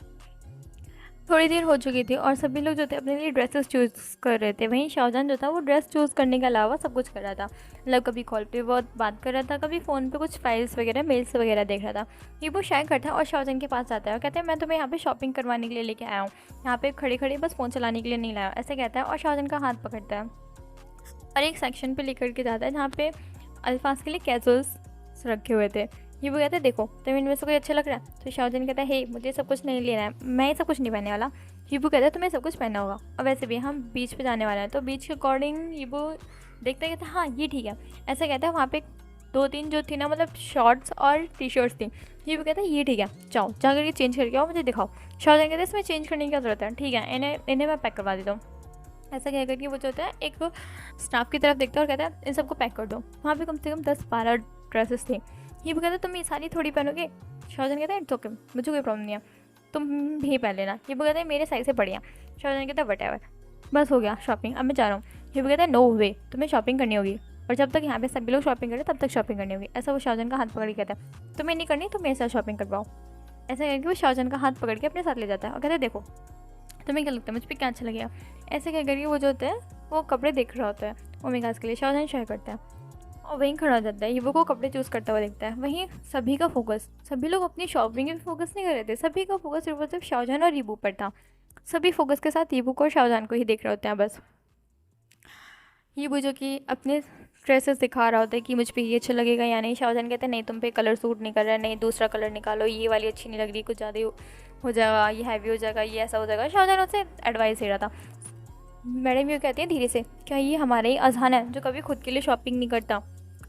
थोड़ी देर हो चुकी थी और सभी लोग जो थे अपने लिए ड्रेसेस चूज़ कर रहे थे। वहीं शाहजहान जो था वो ड्रेस चूज़ करने के अलावा सब कुछ कर रहा था। मतलब कभी कॉल पे बहुत बात कर रहा था, कभी फ़ोन पे कुछ फाइल्स वगैरह मेल्स वगैरह देख रहा था। ये वो शायद करता है और शाहजहान के पास आता है और कहते हैं मैं तुम्हें यहाँ पे शॉपिंग करवाने के लिए लेके आया हूँ, यहाँ पे खड़े खड़े बस फ़ोन चलाने के लिए नहीं लाया। ऐसे कहता है और शाहजहान का हाथ पकड़ता है और एक सेक्शन पर लेकर के जाता है जहाँ पे अल्फाज के लिए कैजुअल्स रखे हुए थे। ये वो कहते हैं देखो तुम्हें इनमें से कोई अच्छा लग रहा है। तो शाहजहान कहता है हे मुझे सब कुछ नहीं लेना है, मैं ये सब कुछ नहीं पहनने वाला। यीबू कहता है तुम्हें सब कुछ पहनना होगा और वैसे भी हम बीच पे जाने वाले हैं तो बीच के अकॉर्डिंग यीबू देखता कहता है हाँ ये ठीक है। ऐसा कहता है वहाँ पे 2-3 जो थी ना मतलब शॉर्ट्स और टी शर्ट्स थी। यीबू कहता है ये ठीक है जाओ जाकर ये चेंज करके आओ मुझे दिखाओ। शाहजहान कहता है इसमें चेंज करने की क्या ज़रूरत है, ठीक है इन्हें मैं पैक करवा देता हूँ। ऐसा कह करके वो जो होता है एक स्टाफ की तरफ देखता है और कहता है इन सबको पैक कर दो। वहाँ पे कम से कम 10-12 ड्रेसेस थी। ये वो कहता है तुम ये सारी थोड़ी पहनोगे। शाहजहान कहता है इट्स ओके मुझे कोई प्रॉब्लम नहीं है, तुम भी पहन लेना। ये वो कहता है मेरे साइज से बढ़िया। शाहजहान कहता है वटेवर बस हो गया शॉपिंग, अब मैं जा रहा हूँ। ये वो कहता है नो वे तुम्हें शॉपिंग करनी होगी और जब तक यहाँ पे सभी लोग शॉपिंग करें तब तक शॉपिंग करनी होगी। ऐसा वो शाहजहान का हाथ पकड़ के कहता है तुम्हें नहीं करनी तो मेरे साथ शॉपिंग करवाओ। ऐसा करके वो शाहजहान का हाथ पकड़ के अपने साथ ले जाता है और कहता है देखो तुम्हें क्या लगता है मुझ पर क्या अच्छा लगेगा। ऐसे कह करके वो जो होता है वो कपड़े देख रहा होता है ओमेगास के लिए। शाहजहान शेयर करता है और वहीं खड़ा हो जाता है। ये वो को कपड़े चूज़ करता हुआ देखता है। वहीं सभी का फोकस, सभी लोग अपनी शॉपिंग में फोकस नहीं कर रहे थे, सभी का फोकस सिर्फ और सिर्फ शाहजहान और यीबू पर था। सभी फोकस के साथ यीबू को और शाहजहान को ही देख रहे होते हैं बस। यीबू जो कि अपने ड्रेसेस दिखा रहा होता है कि मुझ पे ये अच्छा लगेगा या नहीं। शाहजहान कहते हैं नहीं तुम पे कलर सूट नहीं कर रहा है, नहीं दूसरा कलर निकालो, ये वाली अच्छी नहीं लग रही, कुछ ज़्यादा हो जाएगा, ये हैवी हो जाएगा, ये ऐसा हो जाएगा। शाहजहान उससे एडवाइस दे रहा था। मैडम ये कहती हैं धीरे से क्या ये हमारा ही अजहान है जो कभी खुद के लिए शॉपिंग नहीं करता।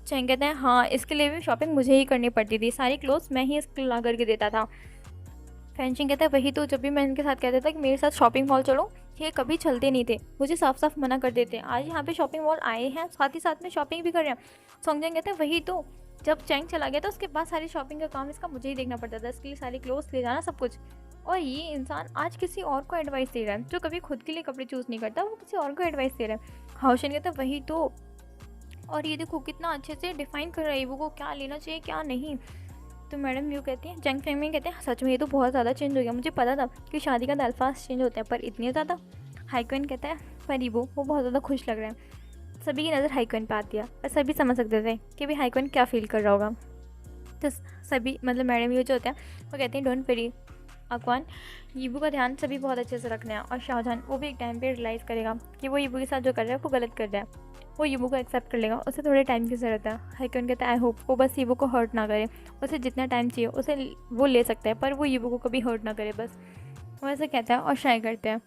चैंग कहते हैं हाँ इसके लिए भी शॉपिंग मुझे ही करनी पड़ती थी, सारी क्लोथ्स मैं ही इसको ला करके देता था। फैंशिंग कहता है वही तो जब भी मैं इनके साथ कहता था कि मेरे साथ शॉपिंग मॉल चलो ये कभी चलते नहीं थे, मुझे साफ साफ मना कर देते। आज यहाँ पे शॉपिंग मॉल आए हैं साथ ही साथ में शॉपिंग भी कर रहे हैं। सोंगजंग कहते हैं वही तो जब चैंग चला गया था उसके बाद सारी शॉपिंग का काम इसका मुझे ही देखना पड़ता था, इसके लिए सारी क्लोथ्स ले जाना सब कुछ। और ये इंसान आज किसी और को एडवाइस दे रहा है, जो कभी खुद के लिए कपड़े चूज़ नहीं करता वो किसी और को एडवाइस दे रहा है। हाउशन कहता है वही तो, और ये देखो कितना अच्छे से डिफाइन कर रहा है वो को क्या लेना चाहिए क्या नहीं। तो मैडम यू कहती हैं जंग फेंग में कहते हैं सच में ये तो बहुत ज़्यादा चेंज हो गया, मुझे पता था कि शादी का अल्फाज चेंज होते हैं पर इतने ज़्यादा। हाइक्वेन कहता है पर वो बहुत ज़्यादा खुश लग रहा है। सभी की नज़र हाइक्वेन पे आती है और सभी समझ सकते थे कि भाई हाइक्वेन क्या फील कर रहा होगा। तो सभी मतलब मैडम यू जो होते हैं वो कहते हैं डोंट वेरी अकवान, यीबू का ध्यान सभी बहुत अच्छे से रखना है। और शाहजहान वो भी एक टाइम पे रियलाइज़ करेगा कि वो यीबू के साथ जो कर रहा है वो गलत कर रहा है, वो यीबू को एक्सेप्ट कर लेगा, उसे थोड़े टाइम की ज़रूरत है। हाइक्वेन कहता है आई होप वो बस यीबू को हर्ट ना करे, उसे जितना टाइम चाहिए उसे वो ले सकता है पर वो यीबू को कभी हर्ट ना करे बस। वो ऐसे कहता है और शाय करते हैं।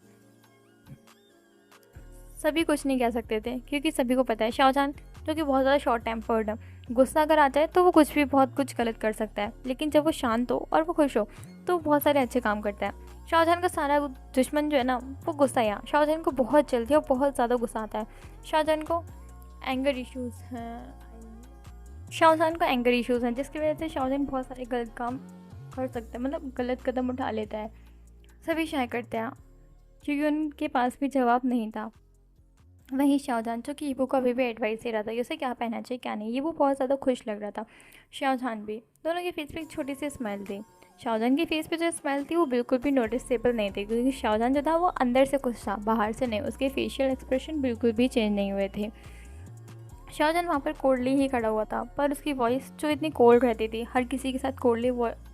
सभी कुछ नहीं कह सकते थे क्योंकि सभी को पता है शाहजहान जो कि बहुत ज़्यादा शॉर्ट टेम्पर्ड है, गुस्सा अगर आता है तो वो कुछ भी बहुत कुछ गलत कर सकता है, लेकिन जब वो शांत हो और वो खुश हो तो बहुत सारे अच्छे काम करता है। शाहजहान का सारा दुश्मन जो है ना वो गुस्सा है। शाहजहान को बहुत जल्दी और बहुत ज़्यादा गुस्सा आता है। शाहजहान को एंगर इश्यूज़ हैं जिसकी वजह से शाहजहान बहुत सारे गलत काम कर सकता है, मतलब गलत कदम उठा लेता है। सभी शाय करते हैं क्योंकि उनके पास भी जवाब नहीं था। वहीं शाहजहान जो कि यीबू को अभी भी एडवाइस दे रहा था कि उसे क्या पहनना चाहिए क्या नहीं, यीबू बहुत ज़्यादा खुश लग रहा था। शाहजहान भी, दोनों के फेस पे एक छोटी सी स्माइल थी। शाहजहान की फेस पे जो स्माइल थी वो बिल्कुल भी नोटिसेबल नहीं थी क्योंकि शाहजहान जो था वो अंदर से खुश था, बाहर से नहीं, उसके फेशियल एक्सप्रेशन बिल्कुल भी चेंज नहीं हुए थे। शाहजहान वहाँ पर कोल्डली ही खड़ा हुआ था पर उसकी वॉइस जो इतनी कोल्ड रहती थी, हर किसी के साथ कोल्डली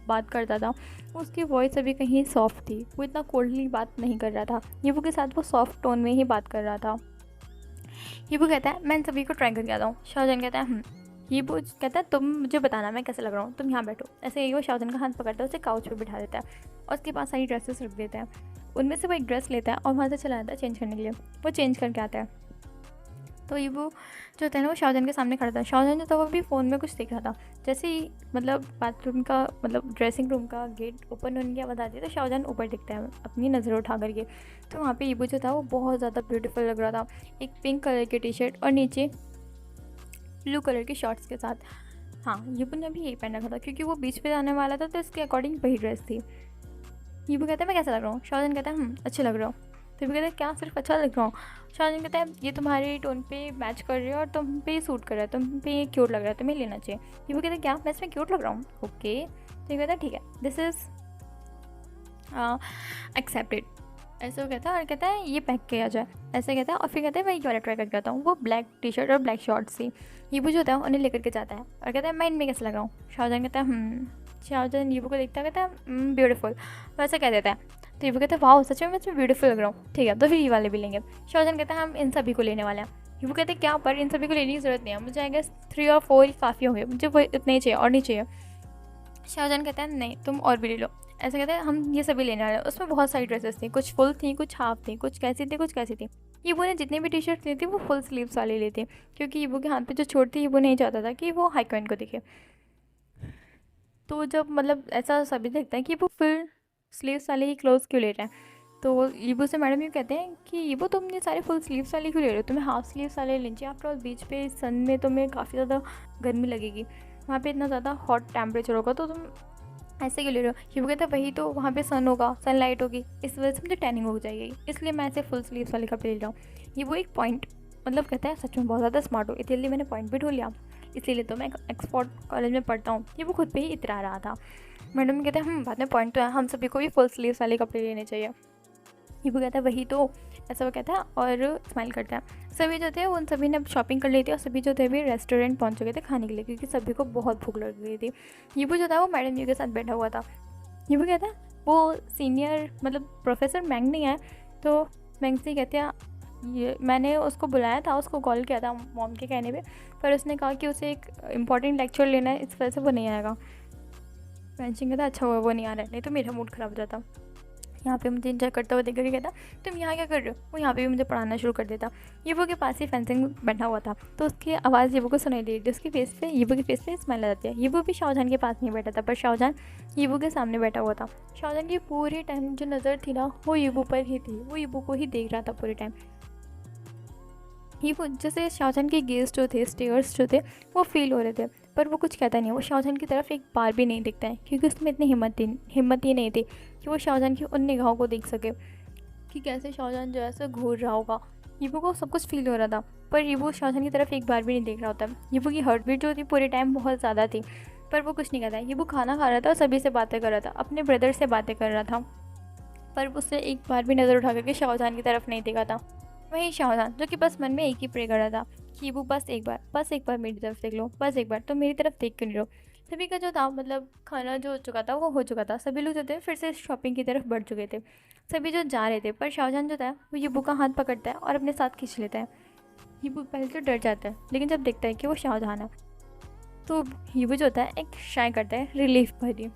बात करता था, उसकी वॉइस अभी कहीं सॉफ्ट थी, वो इतना कोल्डली बात नहीं कर रहा था। यीबू के साथ वो सॉफ्ट टोन में ही बात कर रहा था। यीबू कहता है मैं इन सभी को ट्राई करके आता हूँ। शाहजहान कहता है ये वो कहता है तुम मुझे बताना मैं कैसे लग रहा हूँ, तुम यहाँ बैठो। ऐसे ही वो शाओजन का हाथ पकड़ता है, उसे काउच पे बिठा देता है और उसके पास सारी ड्रेसेस रख देता है। उनमें से वो एक ड्रेस लेता है और वहाँ से चला जाता है चेंज करने के लिए। वो चेंज करके आता है तो ये वो जो होता है ना, वो शाओजन के सामने खड़ा था। शाओजन जो था वो भी फ़ोन में कुछ देख रहा था। जैसे ही मतलब बाथरूम का मतलब ड्रेसिंग रूम का गेट ओपन होने की आवाज़ आती है तो शाओजन ऊपर दिखता है अपनी नज़र उठा करके। तो वहाँ पे ईबू जो था वो बहुत ज़्यादा ब्यूटीफुल लग रहा था, एक पिंक कलर की टी शर्ट और नीचे ब्लू कलर की शॉर्ट्स के साथ। हाँ, ईबू ने भी यही पहन रखा था क्योंकि वो बीच पे जाने वाला था तो इसके अकॉर्डिंग वही ड्रेस थी। ईबू कहता है मैं कैसा लग रहा हूँ? शाओजन कहता है अच्छे लग रहा हूँ। तो ईबू कहता है क्या सिर्फ अच्छा लग रहा हूँ? शाओजन कहता है ये तुम्हारे टोन पे मैच कर रही है और तुम पे सूट कर रहा है, तुम पे ये क्यूट लग रहा है, तुम्हें लेना चाहिए। ईबू कहता है क्या मैं इसमें क्यूट लग रहा हूँ? ओके। तो ये कहता है ठीक है, दिस इज़ एक्सेप्टेड। ऐसे वो कहता है और कहता है ये पैक किया जाए, ऐसे कहता है और फिर कहता है मैं ये वाला ट्राई करके आता हूँ। वो ब्लैक टी शर्ट और ब्लैक शॉर्ट्स थी। ईबू जो होता है उन्हें लेकर के जाता है और कहता है मैं इनमें कैसे लग रहा हूँ? शाओजन कहता है शाओजन ईबू को देखता है, कहता है ब्यूटीफुल, वैसे कह देता है। तो ईबू कहता है वाह सच में मैं इसमें ब्यूटीफुल लग रहा हूँ, ठीक है तो फिर ये वाले भी लेंगे। शाओजन कहता है हम इन सभी को लेने वाले हैं। ईबू कहते हैं क्या, पर इन सभी को लेने की ज़रूरत नहीं है, मुझे आई गेस 3 और 4 ही काफ़ी होंगे, मुझे वो इतने ही चाहिए और नहीं चाहिए। शाहजहान कहता है नहीं तुम और भी ले लो। ऐसे कहते हैं हम ये सभी लेने वाले हैं। उसमें बहुत सारी ड्रेसेस थी, कुछ फुल थी कुछ हाफ थी, कुछ कैसी थी कुछ कैसी थी। ईबू ने जितनी भी टी शर्ट ली थी वो फुल स्लीव्स वाली ली थी क्योंकि ईबू के हाथ पे जो चोट थी ईबू नहीं चाहता था कि वो हाई कॉइन को दिखे। तो जब मतलब ऐसा सभी देखते हैं कि वो फुल स्लीव्स वाले ही क्लोथ्स क्यों ले रहे हैं, तो ईबू से मैडम ये कहते हैं कि ईबू तुम ये सारे फुल स्लीव्स वाले क्यों ले रहे हो, तुम्हें हाफ स्लीव्स वाले लेने चाहिए। आफ्टर ऑल बीच पे सन में तुम्हें काफ़ी ज़्यादा गर्मी लगेगी, वहाँ पे इतना ज़्यादा हॉट टेम्परेचर होगा, तो तुम ऐसे क्यों ले रहे हो? ईबू कहता है वही तो, वहाँ पे सन होगा, सनलाइट होगी, इस वजह से मुझे टैनिंग हो जाएगी, इसलिए मैं ऐसे फुल स्लीव्स वाले कपड़े ले रहा हूँ। ये वो एक पॉइंट मतलब कहता है सच में बहुत ज़्यादा स्मार्ट हो, इसीलिए मैंने पॉइंट भी ढूंढ लिया, इसीलिए तो मैं एक्सफोर्ड कॉलेज में पढ़ता हूँ। ये वो खुद पे ही इतरा रहा था। मैडम कहते हैं बाद में पॉइंट तो है, हम सभी को भी फुल स्लीव्स वाले कपड़े लेने चाहिए। ईबू कहता है वही तो, ऐसा वो कहता है और स्माइल करता है। सभी जो थे उन सभी ने शॉपिंग कर ली थी और सभी जो थे भी रेस्टोरेंट पहुंच चुके थे खाने के लिए क्योंकि सभी को बहुत भूख लग गई थी। ईबू जो था वो मैडम जी के साथ बैठा हुआ था। ईबू कहता है वो सीनियर मतलब प्रोफेसर मैंग नहीं है, तो मैंग से कहते हैं ये मैंने उसको बुलाया था, उसको कॉल किया था मॉम के कहने पर उसने कहा कि उसे एक इम्पॉर्टेंट लेक्चर लेना है, इस वजह से वो नहीं आएगा। मैंशिंग कहता अच्छा हुआ वो नहीं आ रहा है, नहीं तो मेरा मूड ख़राब हो जाता। यहाँ पे मुझे इंजॉय करता हुआ देख कर कहता तुम यहाँ क्या कर रहे हो? वो यहाँ पे भी मुझे पढ़ाना शुरू कर देता। ईबू के पास ही फेंसिंग बैठा हुआ था तो उसकी आवाज़ ईबू को सुनाई दे रही थी, उसके फेस पे ईबू के फेस पे स्माइल आ जाती है। ईबू भी शाहजहान के पास नहीं बैठा था पर शाहजहान ईबू के सामने बैठा हुआ था। शाहजहान की पूरी टाइम जो नज़र थी ना वो ईबू पर ही थी, वो ईबू को ही देख रहा था पूरे टाइम। ईबू जैसे शाहजहान के गेज जो थे, स्टेयर्स जो थे वो फील हो रहे थे पर वो कुछ कहता नहीं, वो शाहजहान की तरफ एक बार भी नहीं दिखता है क्योंकि उसमें इतनी हिम्मत ही नहीं थी कि वो शाहजहान की उन निगाहों को देख सके कि कैसे शाहजहान जो है ऐसा घूर रहा होगा। ईबू को सब कुछ फील हो रहा था पर ईबू शाहजहान की तरफ एक बार भी नहीं देख रहा होता। ईबू की हार्ट बीट जो थी पूरे टाइम बहुत ज़्यादा थी पर वो कुछ नहीं कहता। ईबू खाना खा रहा था, सभी से बातें कर रहा था, अपने ब्रदर से बातें कर रहा था पर उससे एक बार भी नज़र उठा करके शाहजहान की तरफ नहीं देखा था। वही शाहजहान जो कि बस मन में एक ही प्रे कर रहा था कि ईबू बस एक बार मेरी तरफ देख लो, बस एक बार तो मेरी तरफ देख कर नहीं रहो। सभी का जो था मतलब खाना जो हो चुका था वो हो चुका था, सभी लोग जो थे फिर से शॉपिंग की तरफ बढ़ चुके थे, सभी जो जा रहे थे पर शाहजहान जो था वो ईबू का हाथ पकड़ता है और अपने साथ खींच लेता है। ईबू पहले तो डर जाता है लेकिन जब देखता है कि वो शाहजहान है तो ईबू जो होता है एक शाय करता है रिलीफ भरी।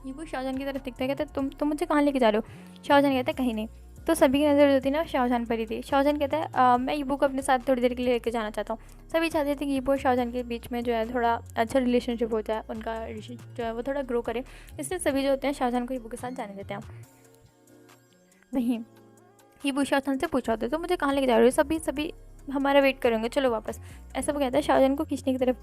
ईबू शाहजहान की तरफ दिखता है, कहता है तुम मुझे कहाँ लेके जा रहे हो? शाहजहान कहता है कहीं नहीं। तो सभी की नज़र जो थी ना शाहजहान पर ही थी। शाहजहान कहता है मैं ईबू को अपने साथ थोड़ी देर के लिए लेके जाना चाहता हूँ। सभी चाहते थे कि ईबू और शाहजहान के बीच में जो है थोड़ा अच्छा रिलेशनशिप हो जाए, उनका रिलेशनशिप जो है वो थोड़ा ग्रो करे, इसलिए सभी जो होते हैं शाहजहान को ईबू के साथ जाने देते हैं। वहीं ईबू शाहजहान से पूछा होता है तो मुझे कहाँ लेके जा रहे हो? सभी हमारा वेट करेंगे, चलो वापस। ऐसा वो कहता है शाहजहान को खींचने की तरफ,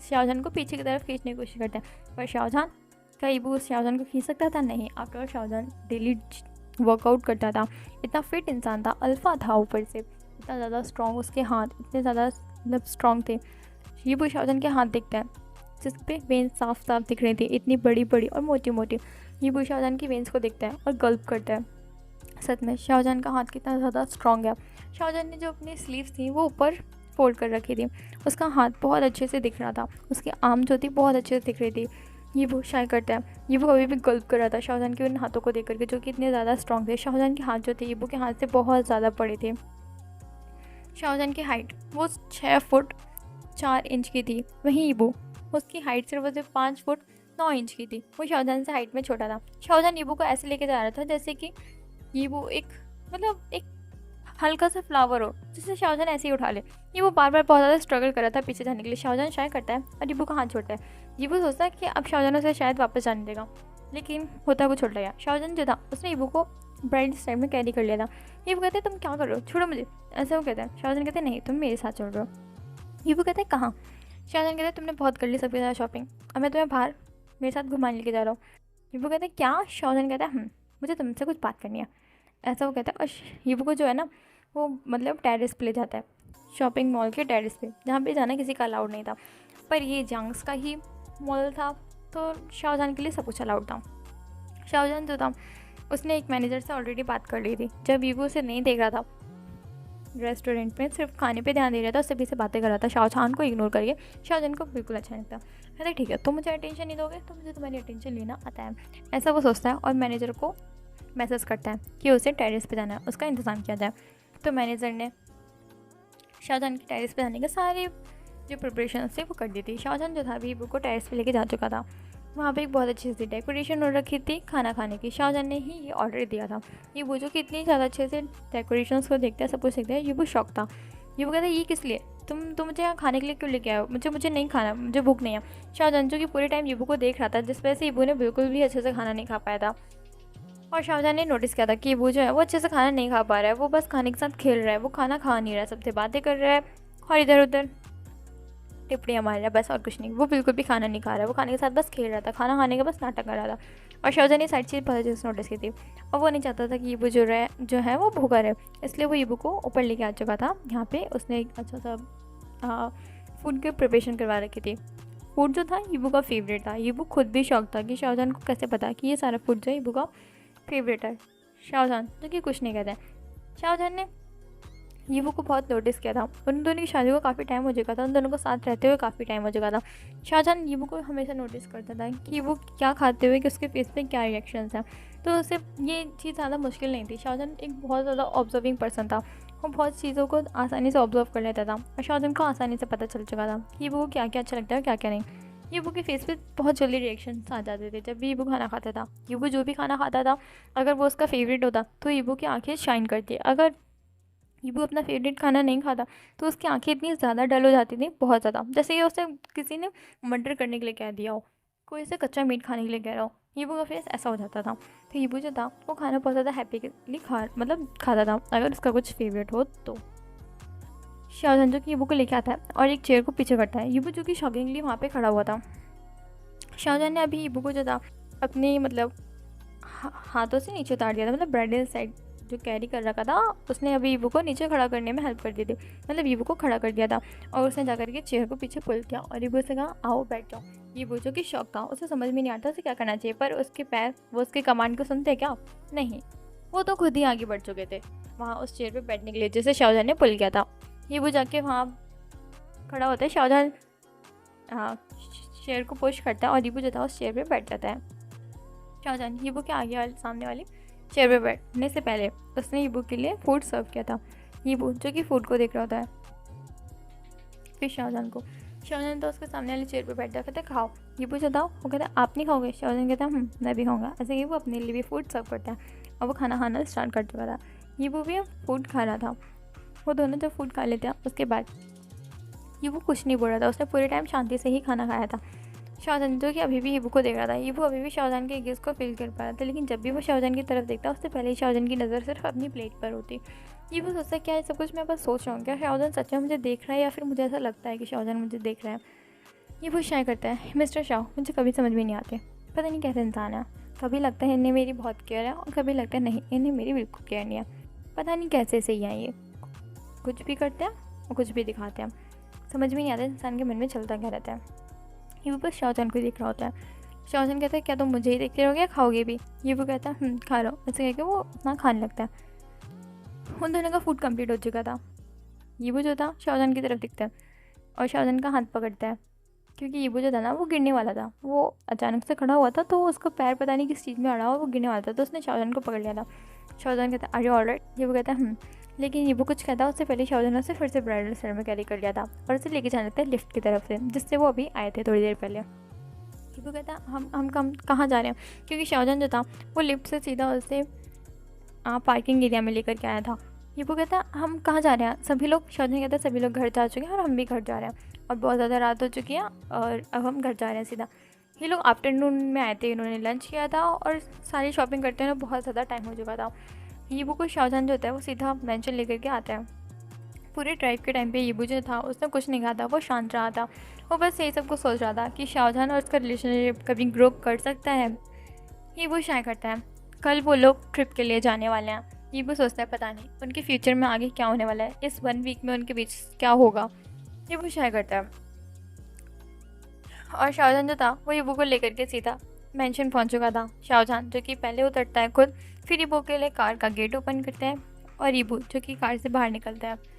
शाहजहान को पीछे की तरफ खींचने की कोशिश करते हैं पर शाहजहान का ईबू शाहजहान को खींच सकता था नहीं। आफ्टर शाहजहान डेली वर्कआउट करता था, इतना फिट इंसान था, अल्फ़ा था, ऊपर से इतना ज़्यादा स्ट्रॉन्ग, उसके हाथ इतने ज़्यादा मतलब स्ट्रॉन्ग थे। ईबू शाहजहान के हाथ दिखते हैं जिस पे वेंस साफ साफ दिख रही थी, इतनी बड़ी बड़ी और मोटी मोटी। ईबू शाहजहान की वेंस को देखता है और गल्प करता है। सच में शाहजहान का हाथ कितना ज़्यादा स्ट्रॉन्ग है। शाहजहान ने जो अपनी स्लीव्स थी वो ऊपर फोल्ड कर रखी थी, उसका हाथ बहुत अच्छे से दिख रहा था, उसकी आर्म जो थी बहुत अच्छे से दिख रही थी। ये वो शाय करता है, ये वो कभी भी गल्प कर रहा था शाहजहान के उन हाथों को देख करके जो कि इतने ज़्यादा स्ट्रॉन्ग थे। शाहजहान के हाथ जो थे ईबू के हाथ से बहुत ज़्यादा बड़े थे। शाहजहान की हाइट वो 6 फुट 4 इंच की थी, वहीं ईबू उसकी हाइट सिर्फ उसे 5 फुट 9 इंच की थी। वो शाहजहान से हाइट में छोटा था। शाहजहान ईबू को ऐसे लेके जा रहा था जैसे कि ईबू एक मतलब एक हल्का सा फ्लावर हो, जिसे शाहजहान ऐसे ही उठा ले। ये वो बार बार बहुत ज़्यादा स्ट्रगल कर रहा था पीछे जाने के लिए। शाहजहान शाय करता है और ईबू का हाथ छोड़ता है। ईबू सोचता है कि अब शाहजहान उसे शायद वापस जाने देगा, लेकिन होता कुछ उल्टा गया। शाहजहान जो था उसने ईबू को ब्राइड साइड में कैरी कर लिया था। ईबू कहते हैं तुम क्या कर रहे हो, छोड़ो मुझे, ऐसा वो कहता है। शाहजहान कहते हैं नहीं, तुम मेरे साथ चल रहे हो। ईबू कहते हैं कहाँ। शाहजहान कहते हैं तुमने बहुत कर ली सबके साथ शॉपिंग, अब मैं तुम्हें बाहर मेरे साथ घुमाने लेके जा रहा हूँ। ईबू कहते हैं क्या। शाहजहान कहता है मुझे तुमसे कुछ बात करनी है, ऐसा वो कहता है। और ईबू को जो है ना वो मतलब टेरेस पे ले जाता है, शॉपिंग मॉल के टेरेस पे, जहाँ पे जाना किसी का अलाउड नहीं था। पर ये जंग्स का ही मॉल था, तो शाहजहान के लिए सब कुछ अलाउड था। शाहजहान जो था उसने एक मैनेजर से ऑलरेडी बात कर ली थी। जब ईबू उसे नहीं देख रहा था रेस्टोरेंट में, सिर्फ खाने पे ध्यान दे रहा था, सभी से बातें कर रहा था, शाहजहान को इग्नोर करके। शाहजहान को बिल्कुल अच्छा नहीं लगता। कहता ठीक है, तुम मुझे अटेंशन नहीं दोगे तो मुझे तुम्हारी अटेंशन लेना आता है, ऐसा वो सोचता है। और मैनेजर को मैसेज करता है कि उसे टेरेस पे जाना है, उसका इंतज़ाम किया जाए। तो मैनेजर ने शाहजहान की टेरेस पे जाने के सारे जो प्रिपरेशन थे वो कर दी थी। शाहजहान जो था अभी वो को टेरेस पे लेके जा चुका था। वहाँ पे एक बहुत अच्छी सी डेकोरेशन हो रखी थी खाना खाने की। शाहजहान ने ही ये ऑर्डर दिया था। ये वो जो कि इतनी ज़्यादा अच्छे से डेकोरेशंस को देखते हैं, सब कुछ देखते हैं, ये वो शौक था। ये वो कहता है ये किस लिए, तुम मुझे यहाँ खाने के लिए क्यों लेके आए हो, मुझे नहीं खाना, मुझे भूख नहीं है। शाहजहान जो कि पूरे टाइम ईबू को देख रहा था, जिस वजह से ईबू ने बिल्कुल भी अच्छे से खाना नहीं खा पाया था। और शाहजहान ने नोटिस किया था कि वो जो है वो अच्छे से खाना नहीं खा पा रहा है, वो बस खाने के साथ खेल रहा है, वो खाना खा नहीं रहा है, सबसे बातें कर रहा है और इधर उधर टिप्पणियाँ मार रहा है, बस और कुछ नहीं। वो बिल्कुल भी खाना नहीं खा रहा है, वो खाने के साथ बस खेल रहा था, खाना खाने का बस नाटक कर रहा था। और शाहजहान ने सारी चीज़ बहुत अच्छे से नोटिस की थी, और वो नहीं चाहता था कि ईबू जो है वो भूखा रहे, इसलिए वो ईबू को ऊपर लेके आ चुका था। यहाँ पे उसने एक अच्छा सा फूड की प्रिपरेशन करवा रखी थी। फूड जो था ईबू का फेवरेट था। ईबू खुद भी शौक था कि शाहजहान को कैसे पता कि ये सारा फूड जो है ईबू का फेवरेट है। शाहजहान जो कि कुछ नहीं कहता है। शाहजहान ने ईबू को बहुत नोटिस किया था। उन दोनों की शादी को काफ़ी टाइम हो चुका था, उन दोनों को साथ रहते हुए काफ़ी टाइम हो चुका था। शाहजहान ईबू को हमेशा नोटिस करता था कि वो क्या खाते हुए, कि उसके फेस पे क्या रिएक्शंस हैं। तो उसे ये चीज़ ज़्यादा मुश्किल नहीं थी। शाहजहान एक बहुत ज़्यादा ऑब्जर्विंग पर्सन था, वो बहुत चीज़ों को आसानी से ऑब्जर्व कर लेता था। और शाहजहान को आसानी से पता चल चुका था कि ईबू को क्या क्या अच्छा लगता है और क्या क्या नहीं। ईबू के फेस पे बहुत जल्दी रिएक्शंस आ जाते थे जब भी ईबू खाना खाता था। ईबू जो भी खाना खाता था, अगर वो उसका फेवरेट होता तो ईबू की आंखें शाइन करती। अगर ईबू अपना फेवरेट खाना नहीं खाता तो उसकी आंखें इतनी ज़्यादा डल हो जाती थी, बहुत ज़्यादा, जैसे कि उसे किसी ने मर्डर करने के लिए कह दिया हो, कोई इसे कच्चा मीट खाने के लिए कह रहा हो। ईबू का फेस ऐसा हो जाता था। तो ईबू जो था वो खाना बहुत ज़्यादा हैप्पीली खाता था अगर उसका कुछ फेवरेट हो तो। शाहजहान जो कि ईबू को लेके आता है और एक चेयर को पीछे करता है। ईबू जो कि शॉकिंगली वहाँ पे खड़ा हुआ था। शाहजहान ने अभी ईबू को जो था अपने मतलब हाथों से नीचे उतार दिया था, मतलब ब्राइडल साइड जो कैरी कर रखा था उसने अभी ईबू को नीचे खड़ा करने में हेल्प कर दी थी, मतलब ईबू को खड़ा कर दिया था। और उसने जाकर के चेयर को पीछे पुल किया और ईबू से कहा आओ बैठ जाओ। ईबू जो कि शौक था, उसे समझ में नहीं आता उसे क्या करना चाहिए, पर उसके पैर वो उसके कमांड को सुनते क्या, नहीं, वो तो खुद ही आगे बढ़ चुके थे वहाँ उस चेयर पर बैठने के लिए जिसे शाहजहान ने पुल किया था। ईबू जाके वहाँ खड़ा होता है। शाहजहान हाँ चेयर को पुश करता है और ईबू जो था उस चेयर पर बैठ जाता है। शाहजहान ईबू के आगे वाले सामने वाली चेयर पे बैठने से पहले उसने ईबू के लिए फूड सर्व किया था। ईबू जो कि फूड को देख रहा होता है, फिर शाहजहान को। शाहजहान तो उसके सामने वाली चेयर पे बैठ जाता है, खाओ। ईबू जो था वो कहता है आप नहीं खाओगे। शाहजहान कहता है मैं भी खाऊंगा। ऐसे ही वो अपने लिए भी फूड सर्व करता है और वो खाना खाना स्टार्ट कर चुका था। ईबू भी फूड खा रहा था। वो दोनों जब फूड खा लेते हैं उसके बाद ईबू कुछ नहीं बोल रहा था, उसने पूरे टाइम शांति से ही खाना खाया था। शाहजहान जो कि अभी भी ईबू को देख रहा था। ईबू अभी भी शाहजहान के गेस को फील कर पा रहा था, लेकिन जब भी वो शाहजहान की तरफ देखता उससे पहले ही शाहजहान की नज़र सिर्फ अपनी प्लेट पर होती। ईबू सोचता है क्या ये सब कुछ मैं बस सोच रहा हूँ, क्या शाहजहान सच में मुझे देख रहा है या फिर मुझे ऐसा लगता है कि शाहजहान मुझे देख रहा है। ईबू शाय करता है मिस्टर शाह मुझे कभी समझ में नहीं आते, पता नहीं कैसे इंसान है, कभी लगता है इन्हें मेरी बहुत केयर है और कभी लगता है नहीं इन्हें मेरी बिल्कुल केयर नहीं है, पता नहीं कैसे सही है, ये कुछ भी करते हैं और कुछ भी दिखाते हैं, समझ में नहीं आता इंसान के मन में चलता क्या रहता है। ईबू बस शाहजहान को देख रहा होता है। शाहजहान कहता है क्या तुम मुझे ही देखते रहोगे या खाओगे भी। ईबू कहता है खा लो। ऐसे कह के वो अपना खाने लगता है। उन दोनों का फूड कंप्लीट हो चुका था। ईबू जो था शाहजहान की तरफ दिखता है और शाहजहान का हाथ पकड़ता है, क्योंकि ईबू जो था ना वो गिरने वाला था। वो अचानक से खड़ा हुआ था तो उसका पैर पता नहीं किस चीज़ में अड़ा हुआ, वो गिरने वाला था, तो उसने शाहजहान को पकड़ लिया था। शाहजहान कहता है अरे ऑलराइट। ईबू कहता है लेकिन ये वो कुछ कहता उससे पहले शाहजहां ने उसे फिर से ब्राइडल सेट में कैरी कर लिया था और उसे लेके जाने लगता है लिफ्ट की तरफ से, जिससे वो अभी आए थे थोड़ी देर पहले। ये वो कहता हम कहाँ जा रहे हैं, क्योंकि शाहजहां जो था वो लिफ्ट से सीधा उसे पार्किंग एरिया में लेकर के आया था। ये वो कहता हम कहाँ जा रहे हैं, सभी लोग, शाहजहां कहता सभी लोग घर जा चुके हैं और हम भी घर जा रहे हैं और बहुत ज़्यादा रात हो चुकी है और अब हम घर जा रहे हैं सीधा। ये लोग आफ्टरनून में आए थे, इन्होंने लंच किया था और सारी शॉपिंग करते हुए बहुत ज़्यादा टाइम हो चुका था। यीबू को शाहजहां जो होता है वो सीधा मेंशन लेकर के आता है। पूरे ड्राइव के टाइम पे यीबू जो था उसने कुछ नहीं कहा था, वो शांत रहा था। वो बस यही सब कुछ सोच रहा था कि शाहजहां और उसका रिलेशनशिप कभी ग्रो कर सकता है। यीबू शाय करता है कल वो लोग ट्रिप के लिए जाने वाले हैं। यीबू सोचता है पता नहीं उनके फ्यूचर में आगे क्या होने वाला है, इस 1 वीक में उनके बीच क्या होगा। यीबू शाय करता है और शाहजहां जो था वो यीबू को लेकर के सीधा मेंशन पहुंच चुका था। शाहजहां जो कि पहले उतरता है खुद, फिर यीबू के लिए कार का गेट ओपन करते हैं और यीबू जो कि कार से बाहर निकलता है।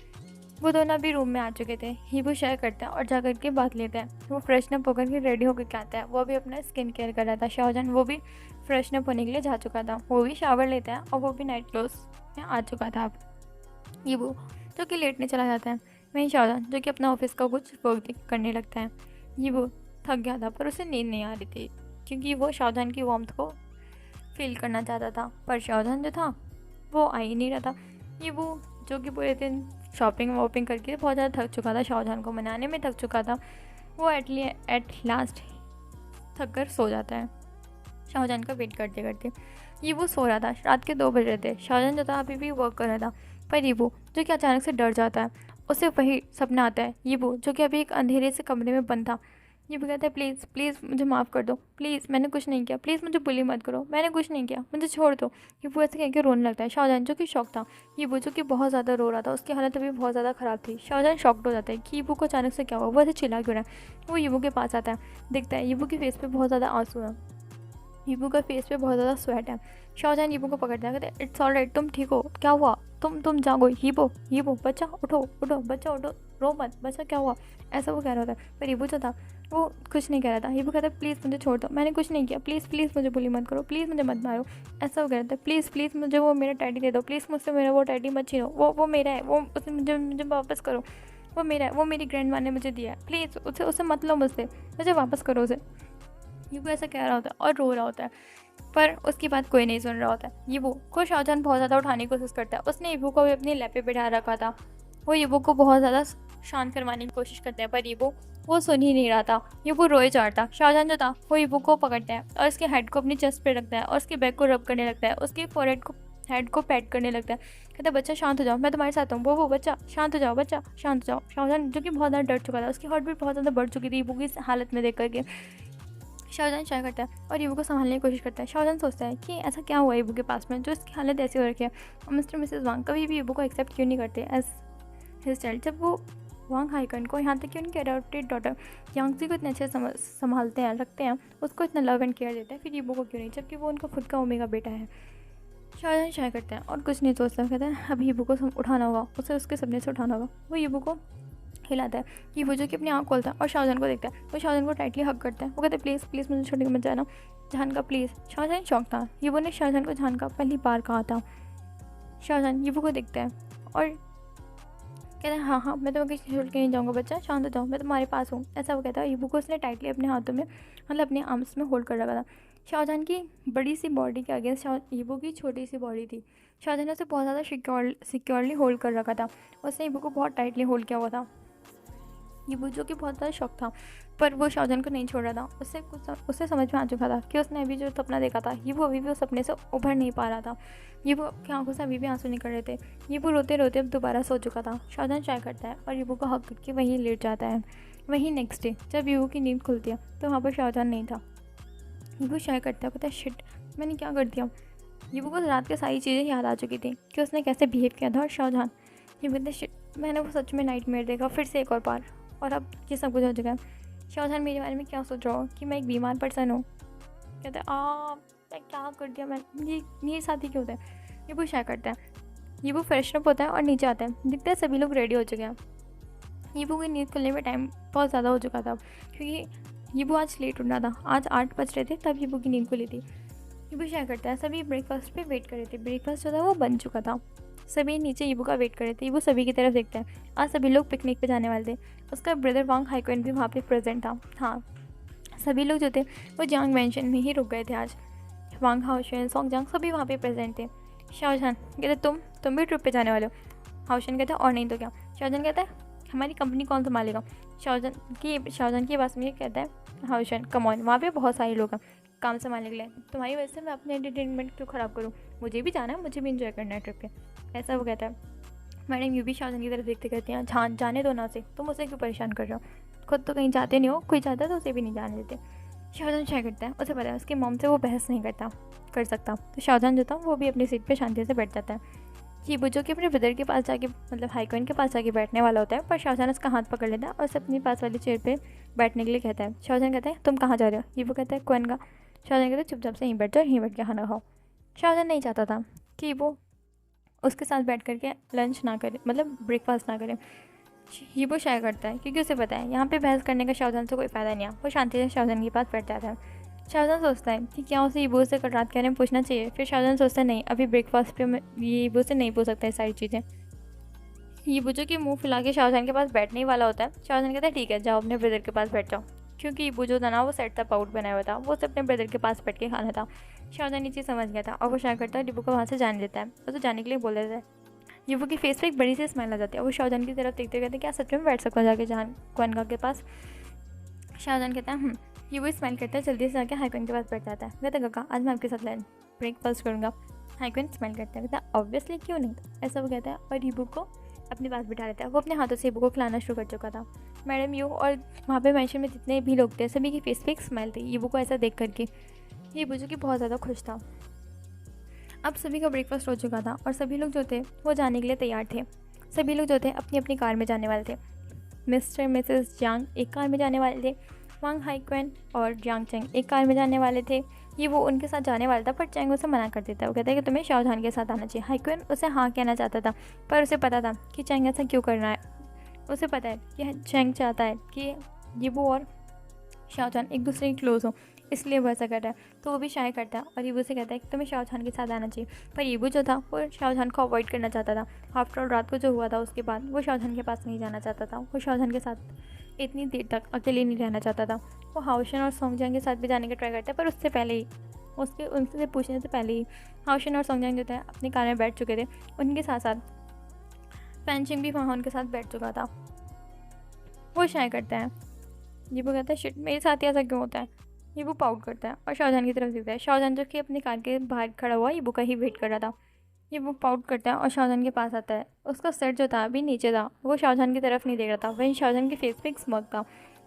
वो दोनों भी रूम में आ चुके थे। यीबू शेयर करता है और जा कर के बात लेते हैं। वो फ्रेशन अप होकर के रेडी होकर के आता है। वो भी अपना स्किन केयर कर रहा था। शाहजहां वो भी फ्रेशन अप होने के लिए जा चुका था, वो भी शावर लेता है और वो भी नाइट क्लोथ में आ चुका था। अब यीबू जो कि लेटने चला जाता है, वहीं शाहजहां जो कि अपना ऑफिस का कुछ वर्क करने लगता है। यीबू थक गया था पर उसे नींद नहीं आ रही थी, क्योंकि वो शाहजहां की वार्मथ को फील करना चाहता था, पर शाहजहां जो था वो आ ही नहीं रहा था। यीबू जो कि पूरे दिन शॉपिंग वॉपिंग करके बहुत ज़्यादा थक चुका था, शाहजहां को मनाने में थक चुका था, वो एट लास्ट थक कर सो जाता है शाहजहां का वेट करते करते। यीबू सो रहा था, रात के 2 बज रहे थे। शाहजहां जो था अभी भी वर्क कर रहा था, पर यीबू जो कि अचानक से डर जाता है, उसे वही सपना आता है। यीबू जो कि अभी एक अंधेरे से कमरे में बंद था। यीबू कहता है प्लीज़ प्लीज़ मुझे माफ़ कर दो, प्लीज़ मैंने कुछ नहीं किया, प्लीज़ मुझे बुली मत करो, मैंने कुछ नहीं किया, मुझे छोड़ दो। यीबू ऐसे कह के रोने लगता है। शाहजहां जो कि शौक था, यीबू जो कि बहुत ज़्यादा रो रहा था, उसकी हालत अभी बहुत ज़्यादा ख़राब थी। शाहजहां शॉक्ड हो जाता है कि यीबू को अचानक से क्या हुआ, वो ऐसे चिल्ला क्यों रहा है। वो यीबू के पास आता है, देखता है यीबू के फेस पे बहुत ज़्यादा आंसू हैं, यीबू का फेस पे बहुत ज़्यादा स्वेट है। शाहजहां यीबू को पकड़ता है, कहते इट्स ऑल राइट, तुम ठीक हो, क्या हुआ, तुम जागो, यीबू यीबू बच्चा उठो उठो, बच्चा उठो, रो मत बच्चा, क्या हुआ, ऐसा वो कह रहा था। पर यीबू जो था वो कुछ नहीं कह रहा था। यीबू कहता है प्लीज़ मुझे छोड़ दो, मैंने कुछ नहीं किया, प्लीज़ प्लीज़ मुझे बुली मत करो, प्लीज़ मुझे मत मारो, ऐसा वो कह रहा था। प्लीज़ प्लीज़ मुझे वो मेरा टैडी दे दो, प्लीज़ मुझसे मेरा वो टैडी मत छीनो, वो मेरा है, वो उसे मुझे मुझे वापस करो, वो मेरा है, वो मेरी ग्रैंड माँ ने मुझे दिया है, प्लीज़ उसे मत लो मुझसे, मुझे वापस करो उसे। यीबू ऐसा कह रहा होता है और रो रहा होता है, पर उसकी बात कोई नहीं सुन रहा होता है। यीबू को शाहजहां बहुत ज़्यादा उठाने की कोशिश करता है। उसने यीबू को भी अपनी लैप पे बिठा रखा था। वो यीबू को बहुत ज़्यादा शांत करवाने की कोशिश करते हैं, पर यीबू वो सुन ही नहीं रहा था। यीबू रोए जा रहा था। शाहजहां जो था वो यीबू को पकड़ता है और उसके हेड को अपनी चेस्ट पे रखता है और उसके बैक को रब करने लगता है, उसके फोरहेड को हेड को पैट करने लगता है। कहता है बच्चा शांत हो जाओ, मैं तुम्हारे साथ हूँ। वो बच्चा शांत हो जाओ, बच्चा शांत हो जाओ। शाहजहां जो कि बहुत ज़्यादा डर चुका था, उसकी हार्ट बीट बहुत ज़्यादा बढ़ चुकी थी यीबू की इस हालत में देख करके। शाहजहां शाय करता है और यीबू को संभालने की कोशिश करता है। शाहजहां सोचता है कि ऐसा क्या हुआ यीबू के पास में जो इसकी हालत ऐसी हो रखी है, और मिस्टर मिसेस वांग कभी भी यीबू को एक्सेप्ट क्यों नहीं करते एज हिज चाइल्ड। जब वो वांग हाइकन को, यहाँ तक कि उनकी अडॉप्टेड डॉटर यांगजी को इतने अच्छे संभालते हैं, रखते हैं, उसको इतना लव एंड केयर देते हैं, फिर यीबू को क्यों नहीं, जबकि वो उनका खुद का ओमेगा बेटा है। शाहजहां शाय करता है और कुछ नहीं सोचता, कहता है अब यीबू को उठाना होगा, उसे उसके सपने से उठाना होगा। वो यीबू को हिलाता है। यीबू जो कि अपनी आँख खोलता है और शाहजहां को देखता है। वो शाहजहां को टाइटली हग करता है। वो कहता है प्लीज़ प्लीज़ मुझे छोड़ के मत जाना, जहान का प्लीज़। शाहजहां शौक था, यीबू ने शाहजहां को जहान का पहली बार कहा था। शाहजहां यीबू को देखता है और कहता है हाँ मैं तुम्हें कहीं छोड़ के नहीं जाऊँगा बच्चा, शांत हो जाओ, मैं तुम्हारे पास हूँ, ऐसा वो कहता है। यीबू को उसने टाइटली अपने हाथों में, मतलब अपने आर्म्स में होल्ड कर रखा था। शाहजहां की बड़ी सी बॉडी के अगेंस्ट यीबू की छोटी सी बॉडी थी। शाहजहां ने उसे बहुत ज़्यादा सिक्योरली होल्ड कर रखा था। उसने यीबू को बहुत टाइटली होल्ड किया हुआ था। यीबू जो कि बहुत ज़्यादा शौक था, पर वो शाहजहां को नहीं छोड़ रहा था। उसे समझ में आ चुका था कि उसने अभी जो सपना देखा था, यीबू अभी भी उस सपने से उभर नहीं पा रहा था। यीबू की आंखों से अभी भी आंसू निकल रहे थे। यीबू रोते रोते अब दोबारा सो चुका था। शाहजहां चाय करता है और यीबू को हक करके वहीं लेट जाता है। वहीं नेक्स्ट डे जब यीबू की नींद खुलती है तो वहाँ पर शाहजहां नहीं था। यीबू चाय करता है, पता है शिट मैंने क्या कर दिया। यीबू को रात की सारी चीज़ें याद आ चुकी थी कि उसने कैसे बिहेव किया था। और शाहजहां ये बोलते शिट मैंने वो सच में नाइटमेयर देखा फिर से एक और बार, और अब ये सब कुछ हो चुका है। शाहजहां मेरे बारे में क्या सोच रहा हो कि मैं एक बीमार पर्सन हूँ। कहते मैं क्या कर दिया, मैं ये साथी क्यों होता है। ये वो शाय करता है। ये वो फ्रेशन अप होता है और नीचे आता है, दिखता है सभी लोग रेडी हो चुके हैं। यीबू की नींद खुलने में टाइम बहुत ज़्यादा हो चुका था, क्योंकि यीबू आज लेट उठना था। आज 8 बज रहे थे तब यीबू की नींद खुली थी। यीबू शाय करता है, सभी ब्रेकफास्ट पे वेट कर रहे थे। ब्रेकफास्ट जो था वो बन चुका था। सभी नीचे ईबू का वेट कर रहे थे। ईबू सभी की तरफ देखता है। आज सभी लोग पिकनिक पे जाने वाले थे। उसका ब्रदर वांग हाइक्वेन भी वहाँ पे प्रेजेंट था। हाँ, सभी लोग जो थे वो जियांग मैंशन में ही रुक गए थे आज। वांग हाओशन, सॉन्गजांग सभी वहाँ पे प्रेजेंट थे। शाओजान कहते तुम भी ट्रिप पे जाने वाले हो? हाओशन कहता है और नहीं तो क्या। शाओजान कहता है हमारी कंपनी कौन संभालेगा? शाओजान की बात में कहता है हाओशन कम ऑन, वहाँ पे बहुत सारे लोग हैं काम संभालने के लिए, तुम्हारी वजह से मैं अपने एंटरटेनमेंट क्यों ख़राब करूँ? मुझे भी जाना है, मुझे भी इंजॉय करना है ट्रिप पे, ऐसा वो कहता है। मैडम यूँ भी शाओजान की तरफ देखते कहती हैं जाने दो ना उसे, तुम उसे क्यों परेशान कर रहे हो? खुद तो कहीं जाते नहीं हो, कोई जाता है तो उसे भी नहीं जाने देते। शाओजान शाय करता है, उसे पता है उसकी मॉम से वो बहस नहीं कर सकता, तो शाओजान जो था वो भी अपनी सीट पे शांति से बैठ जाता है। कीबू जो कि अपने ब्रदर के पास जाके मतलब हाइक्वेन के पास जाके बैठने वाला होता है, पर शाओजान उसका हाथ पकड़ लेता है और उसे अपनी पास वाली चेयर पे बैठने के लिए कहता है। शाओजान कहता है तुम कहाँ जा रहे हो? कीबू कहता है क्वेन का। शाओजान कहता है चुपचाप से यहीं बैठ जाओ, यहीं बैठ के खाना खाओ। शाओजान नहीं चाहता था कि वो उसके साथ बैठ करके लंच ना करे, मतलब ब्रेकफास्ट ना करे। हीबो शाय करता है क्योंकि उसे पता है यहाँ पे बहस करने का शाओजान से कोई फ़ायदा नहीं है। वो शांति से शाओजान के पास बैठ जाता है। शाओजान सोचता है कि क्या उसे ईबो से कल रात के बारे में पूछना चाहिए। फिर शाओजान सोचता है नहीं, अभी ब्रेकफास्ट पे ये ईबो से नहीं पूछ सकता है सारी चीज़ें। ईबो जो कि मुंह फुला के शाओजान के पास बैठने ही वाला होता है। शाओजान कहता है ठीक है जाओ अपने ब्रदर के पास बैठ जाओ, क्योंकि ईबो जो था ना वो सेट था पाउट बनाया हुआ था, वो उसे अपने ब्रदर के पास बैठ के खाना था। शाओजान ये चीज़ समझ गया था और वो शाय करता है ईबो को वहाँ से जाने देता है। उसे जाने के लिए बोल देता है। ईबो की फेस पे एक बड़ी सी स्माइल आ जाती है। वो शाओजान की तरफ देखते कहते क्या सच में बैठ सकता है जाके जहाँ क्वेनगा के पास? शाओजान कहता है ईबो स्माइल करता है, जल्दी से जाके हाइक्वेन के पास बैठ जाता है। कहता काका आज मैं आपके साथ लंच ब्रेकफास्ट करूँगा। हाइक्वेन स्माइल करता है, कहता ऑब्वियसली क्यों नहीं, ऐसा वो कहता है और ईबो को अपने पास बिठा लेता है। वो अपने हाथों से ईबो को खिलाना शुरू कर चुका था। मैडम यू और वहाँ पे मैंशन में जितने भी लोग थे सभी की फेस पे एक स्माइल थी ईबो को ऐसा देख करके। ईबो जो कि बहुत ज़्यादा खुश था। अब सभी का ब्रेकफास्ट हो चुका था और सभी लोग जो थे वो जाने के लिए तैयार थे। सभी लोग जो थे अपनी अपनी कार में जाने वाले थे। मिस्टर मिसेस जियांग एक कार में जाने वाले थे। वांग हाइक्वेन और जियांग चेंग एक कार में जाने वाले थे। ये वो उनके साथ जाने वाला था, पर चेंग उसे मना कर देता है। वो कहता है कि तुम्हें शाओजान के साथ आना चाहिए। हाइक्वेन उसे हाँ कहना चाहता था, पर उसे पता था कि चेंग ऐसा क्यों करना है। उसे पता है कि चेंग चाहता है कि ये वो और शाओजान एक दूसरे के क्लोज हो, इसलिए वो ऐसा कर रहा है। तो वो भी शाय करता है और ईबू से कहता है कि तुम्हें शाओजान के साथ आना चाहिए। पर ईबू जो था वो शाओजान को अवॉइड करना चाहता था। आफ्टर ऑल रात को जो हुआ था उसके बाद वो शाओजान के पास नहीं जाना चाहता था। वो शाओजान के साथ इतनी देर तक अकेले नहीं रहना चाहता था। वो हाओशन और सॉन्गजांग के साथ भी जाने का ट्राई करता है, पर उससे पहले ही उनसे पूछने से पहले ही हाओशन और सॉन्गजांग जो थे अपनी कार में बैठ चुके थे। उनके साथ साथ फैंशिंग भी वहाँ उनके साथ बैठ चुका था। वो शाय करता है। ये वो कहता है शिट मेरे साथ ही ऐसा क्यों होता है। ये वो पाउट करता है और शाओजान की तरफ देखता है। शाओजान जो कि अपनी कार के बाहर खड़ा हुआ ये वो का ही वेट कर रहा था। ये वो पाउट करता है और शाओजान के पास आता है। उसका सर जो था अभी नीचे था, वो शाओजान की तरफ नहीं देख रहा था। वहीं शाओजान के फेस पे एक स्मग था।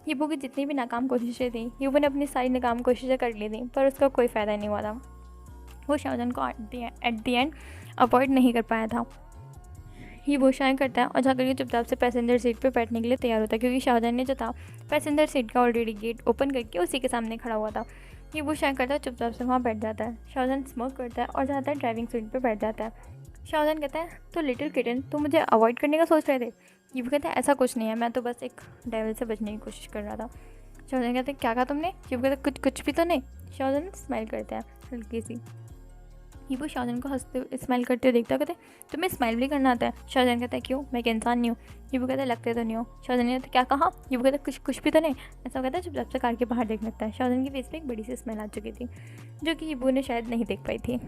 ये वो की जितनी भी नाकाम कोशिशें थी ये वो ने अपनी सारी नाकाम कोशिशें कर ली थी, पर उसका कोई फ़ायदा नहीं हुआ था। वो शाओजान को एट दी एंड अवॉइड नहीं कर पाया था। ये वो शाय करता है और जाकर के चुपचाप से पैसेंजर सीट पे बैठने के लिए तैयार होता है, क्योंकि शाओजान ने जो था पैसेंजर सीट का ऑलरेडी गेट ओपन करके उसी के सामने खड़ा हुआ था। ये वो शाय करता है, चुपचाप से वहाँ बैठ जाता है। शाओजान स्मोक करता है और जाता है ड्राइविंग सीट पे बैठ जाता है। शाओजान कहता है तो लिटिल किटन तुम मुझे अवॉइड करने का सोच रहे थे? ये वो कहता है ऐसा कुछ नहीं है, मैं तो बस एक डेविल से बचने की कोशिश कर रहा था। शाओजान कहते हैं क्या कहा तुमने? ये वो कहता है कुछ भी तो नहीं। शाओजान स्माइल करता है हल्की सी। ये वो शाओजान को हंसते स्माइल करते हुए देखता है। कहते तुम्हें स्माइल भी करना आता है? शाओजान कहता है क्यों, मैं एक इंसान नहीं हूँ। ये वो कहता है लगते तो नहीं हो। शाओजान कहता है क्या कहा? ये वो कहता है कुछ भी तो नहीं। ऐसा कहता है चुपचाप से कार के बाहर देख लगता है। शाओजान की फेस पे एक बड़ी सी स्मेल आ चुकी थी, जो कि ईबू ने शायद नहीं देख पाई थी।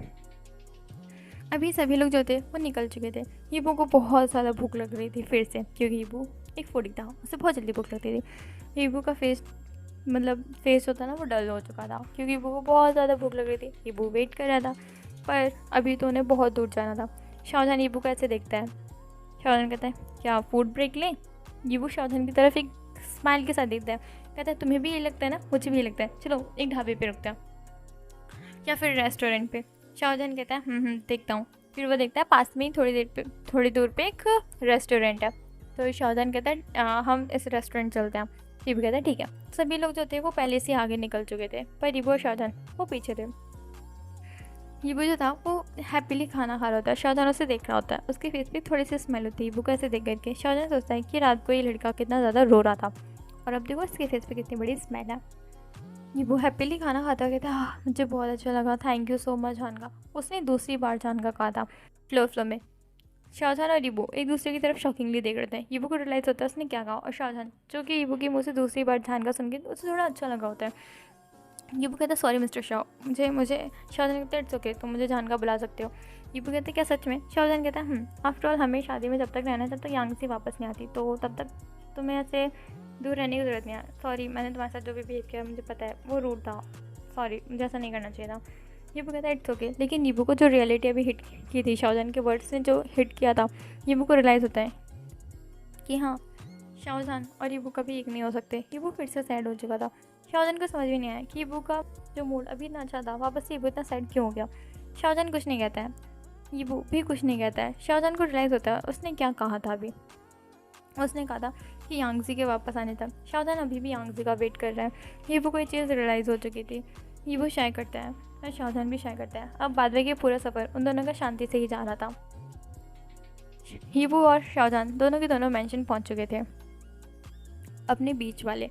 अभी सभी लोग जो थे वो निकल चुके थे। ईबू को बहुत ज़्यादा भूख लग रही थी फिर से, क्योंकि ईबू एक फूडी था, उसे बहुत जल्दी भूख लगती थी। ईबू का फेस होता ना वो डल हो चुका था, क्योंकि ईबू को बहुत ज़्यादा भूख लग रही थी। ईबू वेट कर रहा था, पर अभी तो उन्हें बहुत दूर जाना था। शाओजान ईबू को ऐसे देखता है। शाओजान कहता है क्या फूड ब्रेक लें? ईबू शाओजान की तरफ एक स्माइल के साथ देखता है। कहता है तुम्हें भी ये लगता है ना, मुझे भी ये लगता है, चलो एक ढाबे पे रुकते हैं या फिर रेस्टोरेंट पे। शाओजान कहता है देखता हूँ। फिर वो देखता है पास में ही थोड़ी दूर पे एक रेस्टोरेंट है। तो शाओजान कहता है हम इस रेस्टोरेंट चलते हैं। ईबू कहता है ठीक है। सभी लोग जो थे वो पहले से आगे निकल चुके थे, पर ईबू और शाओजान वो पीछे थे। ईबू जो था वो हैप्पीली खाना खा रहा होता है। शाओजान उसे देख रहा होता है। उसके फेस पे थोड़ी सी स्मेल होती है ईबू को ऐसे देख करके। शाओजान सोचता है कि रात को ये लड़का कितना ज़्यादा रो रहा था और अब देखो इसके फेस पे कितनी बड़ी स्मेल है। ईबू हैप्पीली खाना खाता कहता हाँ मुझे बहुत अच्छा लगा, थैंक यू सो मच जानका। उसने दूसरी बार जानका कहा था फ्लो में। शाहजहान और यीबू एक दूसरे की तरफ शॉकिंगली देख रहे थे। यीबू को रियलाइज़ होता है उसने क्या कहा, और शाहजहान जो कि यीबू के मुंह से दूसरी बार जहान का सुन के उसे थोड़ा अच्छा लगा होता है। यीबू कहता है सॉरी मिस्टर शाह, मुझे शाहजहान कहता है इट्स ओके, तुम मुझे जहान का बुला सकते हो। यीबू कहते क्या सच में? शाहजहान कहता है आफ्टर ऑल हमें शादी में जब तक रहना है जब तक यांगसी वापस नहीं आती, तो तब तक तुम्हें ऐसे दूर रहने की ज़रूरत नहीं है। सॉरी, मैंने तुम्हारे साथ जो भी बिहेव किया मुझे पता है वो रूड था, सॉरी, मुझे ऐसा नहीं करना चाहिए था। यीबू कहता है इट्स ओके। लेकिन यीबू को जो रियलिटी अभी हिट की थी, शाहजहान के वर्ड्स ने जो हिट किया था, यीबू को रियलाइज़ होता है कि हाँ, शाहजहान और यीबू कभी एक नहीं हो सकते। यीबू फिर से सैड हो चुका था। शाहजहान को समझ में नहीं आया कि यीबू का जो मूड अभी इतना अच्छा था वापस से यीबू इतना सैड क्यों हो गया। शाहजहान कुछ नहीं कहता है, यीबू भी कुछ नहीं कहता है। शाहजहान को रियलाइज़ होता है उसने क्या कहा था अभी। उसने कहा था कि यांगजी के वापस आने तक शाहजहान अभी भी यांगजी का वेट कर रहा है। यीबू को ये चीज़ रियलाइज़ हो चुकी थी। यीबू शाय करता है और शाहजहान भी शाय करता है। अब बाद में ये पूरा सफ़र उन दोनों का शांति से ही जा रहा था। यीबू और शाहजहान दोनों के दोनों मेंशन पहुंच चुके थे, अपने बीच वाले।